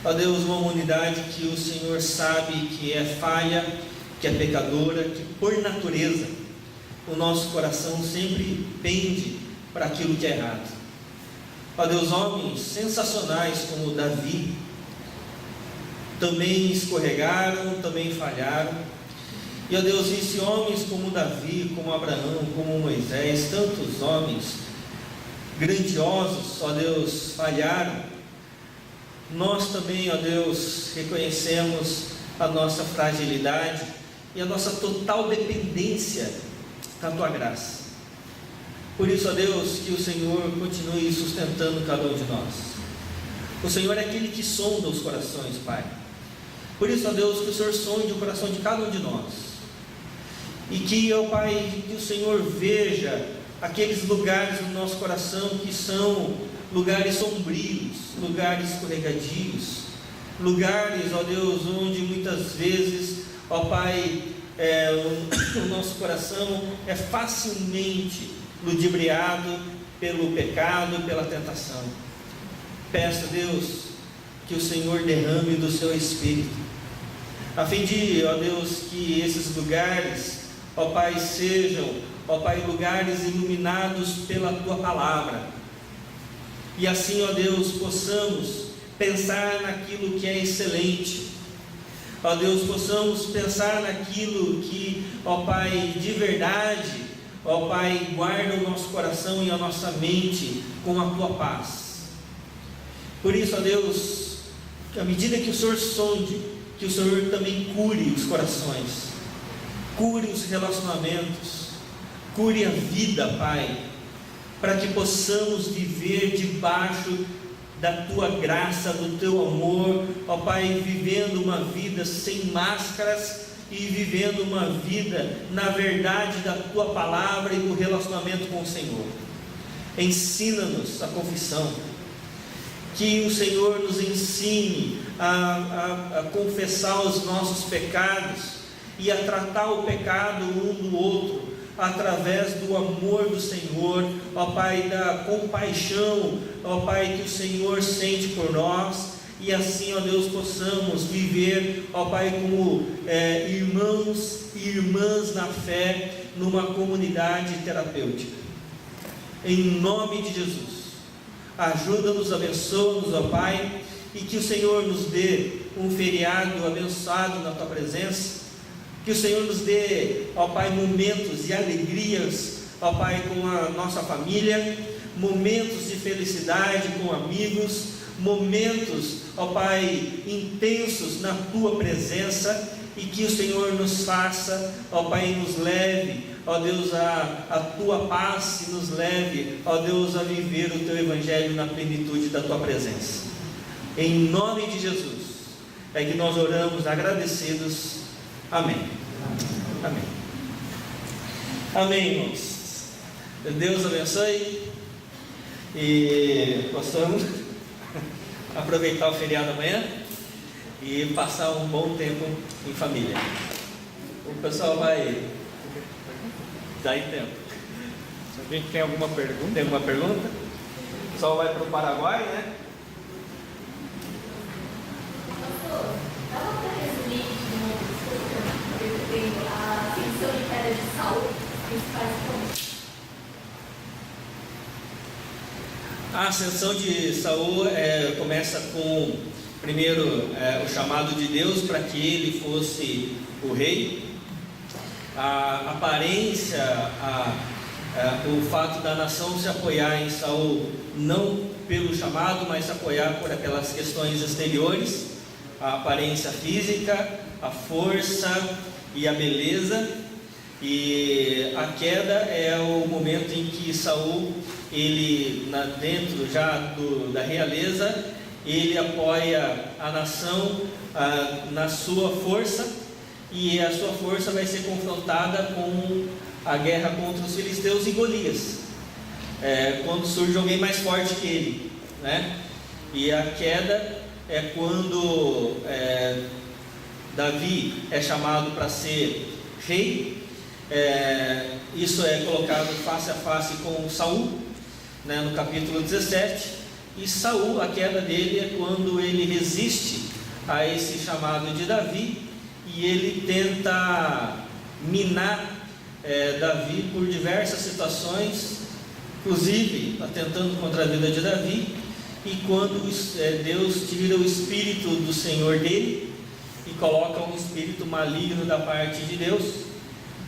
Ó Deus, uma humanidade que o Senhor sabe que é falha, que é pecadora, que por natureza o nosso coração sempre pende para aquilo que é errado. Ó Deus, homens sensacionais como Davi também escorregaram, também falharam. E ó Deus, e se homens como Davi, como Abraão, como Moisés, tantos homens grandiosos, ó Deus, falharam, nós também, ó Deus, reconhecemos a nossa fragilidade e a nossa total dependência da Tua graça. Por isso, ó Deus, que o Senhor continue sustentando cada um de nós. O Senhor é aquele que sonda os corações, Pai. Por isso, ó Deus, que o Senhor sonde o coração de cada um de nós. E que, ó Pai, que o Senhor veja aqueles lugares no nosso coração que são lugares sombrios, lugares escorregadios, lugares, ó Deus, onde muitas vezes, ó Pai, o nosso coração é facilmente ludibriado pelo pecado, pela tentação. Peço, Deus, que o Senhor derrame do Seu Espírito, a fim de, ó Deus, que esses lugares, ó Pai, sejam, ó Pai, lugares iluminados pela Tua Palavra, e assim, ó Deus, possamos pensar naquilo que é excelente, ó Deus, possamos pensar naquilo que, ó Pai, de verdade, ó Pai, guarda o nosso coração e a nossa mente com a Tua paz. Por isso, ó Deus, que à medida que o Senhor sonde, que o Senhor também cure os corações, cure os relacionamentos, cure a vida, Pai, para que possamos viver debaixo da Tua graça, do Teu amor, ó Pai, vivendo uma vida sem máscaras e vivendo uma vida na verdade da Tua palavra e do relacionamento com o Senhor. Ensina-nos a confissão, que o Senhor nos ensine a confessar os nossos pecados e a tratar o pecado um do outro, através do amor do Senhor, ó Pai, da compaixão, ó Pai, que o Senhor sente por nós, e assim, ó Deus, possamos viver, ó Pai, como irmãos e irmãs na fé, numa comunidade terapêutica. Em nome de Jesus, ajuda-nos, abençoa-nos, ó Pai, e que o Senhor nos dê um feriado abençoado na Tua presença. Que o Senhor nos dê, ó Pai, momentos de alegrias, ó Pai, com a nossa família, momentos de felicidade com amigos, momentos, ó Pai, intensos na Tua presença, e que o Senhor nos faça, ó Pai, nos leve, ó Deus, a Tua paz, e nos leve, ó Deus, a viver o Teu Evangelho na plenitude da Tua presença. Em nome de Jesus, é que nós oramos agradecidos. Amém. Amém. Amém, irmãos. Deus abençoe e possamos aproveitar o feriado amanhã e passar um bom tempo em família. O pessoal vai dar em tempo. Se a gente tem alguma pergunta? Tem alguma pergunta? O pessoal vai para o Paraguai, né? Dava para resumir de novo a ascensão de pedra de sal, os principais pontos? A ascensão de Saul começa com, primeiro, o chamado de Deus para que ele fosse o rei. A aparência, o fato da nação se apoiar em Saul, não pelo chamado, mas se apoiar por aquelas questões exteriores, a aparência física, a força e a beleza. E a queda é o momento em que Saul, ele dentro já da realeza, ele apoia a nação na sua força, e a sua força vai ser confrontada com a guerra contra os filisteus e Golias, quando surge alguém mais forte que ele, né? E a queda é quando Davi é chamado para ser rei, Isso é colocado face a face com Saul, né, no capítulo 17. E Saul, a queda dele é quando ele resiste a esse chamado de Davi e ele tenta minar Davi por diversas situações, inclusive atentando contra a vida de Davi. E quando Deus tira o espírito do Senhor dele e coloca um espírito maligno da parte de Deus,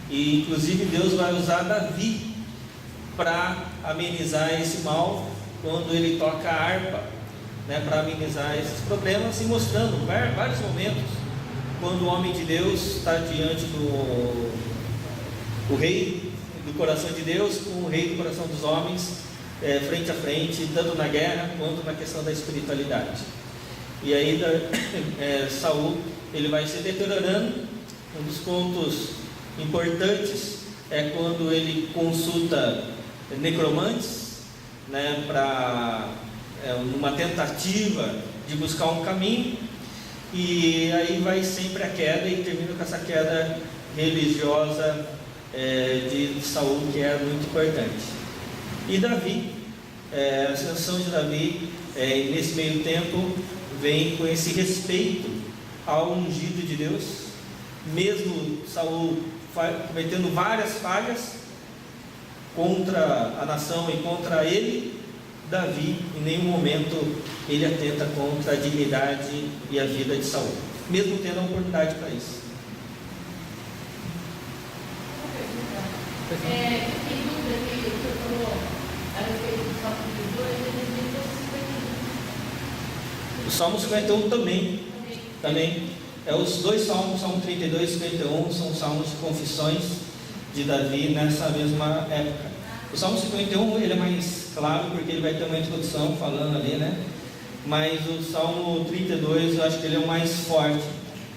e inclusive Deus vai usar Davi para amenizar esse mal, quando ele toca a harpa, né, para amenizar esses problemas, e mostrando vários momentos quando o homem de Deus está diante do rei do coração de Deus com o rei do coração dos homens, frente a frente, tanto na guerra quanto na questão da espiritualidade. E aí Saul, ele vai se deteriorando. Um dos pontos importantes é quando ele consulta necromantes, né, para uma tentativa de buscar um caminho, e aí vai sempre a queda, e termina com essa queda religiosa de Saul, que é muito importante. E Davi, a ascensão de Davi, nesse meio tempo, vem com esse respeito ao ungido de Deus, mesmo Saul cometendo várias falhas contra a nação e contra ele. Davi, em nenhum momento, ele atenta contra a dignidade e a vida de Saul, mesmo tendo a oportunidade para isso. Tem dúvida que o senhor falou a respeito do Salmo 32, O Salmo 51 também. Os dois salmos, Salmo 32 e 51, são salmos de confissões de Davi nessa mesma época. O Salmo 51 ele é mais claro, porque ele vai ter uma introdução falando ali, né? Mas o Salmo 32 eu acho que ele é o mais forte,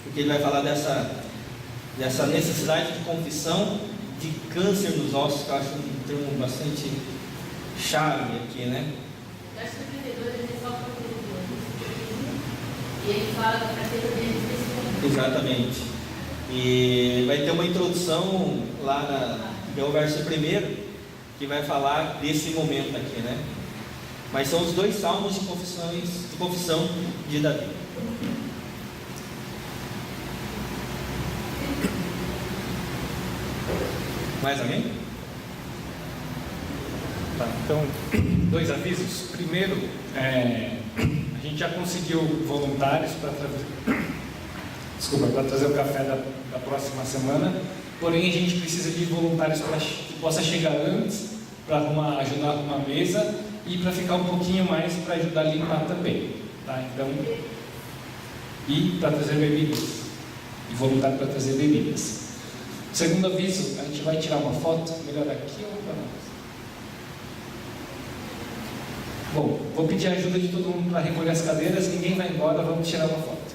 porque ele vai falar dessa necessidade de confissão de câncer nos ossos, que eu acho um termo bastante chave aqui, né? Eu acho que o 32 ele só para o 32, e ele fala da fraqueza dele nesse momento. Exatamente. E vai ter uma introdução lá no verso 1, que vai falar desse momento aqui, né? Mas são os dois salmos de confissão de Davi. Mais alguém? Tá, então, 2 avisos. Primeiro, a gente já conseguiu voluntários para trazer o café da próxima semana, porém a gente precisa de voluntários que possa chegar antes, para ajudar a arrumar a mesa e para ficar um pouquinho mais para ajudar a limpar também, tá? Então, e para trazer bebidas, e voluntário para trazer bebidas. Segundo aviso, a gente vai tirar uma foto, melhor aqui ou para nós? Bom, vou pedir a ajuda de todo mundo para recolher as cadeiras, ninguém vai embora, vamos tirar uma foto.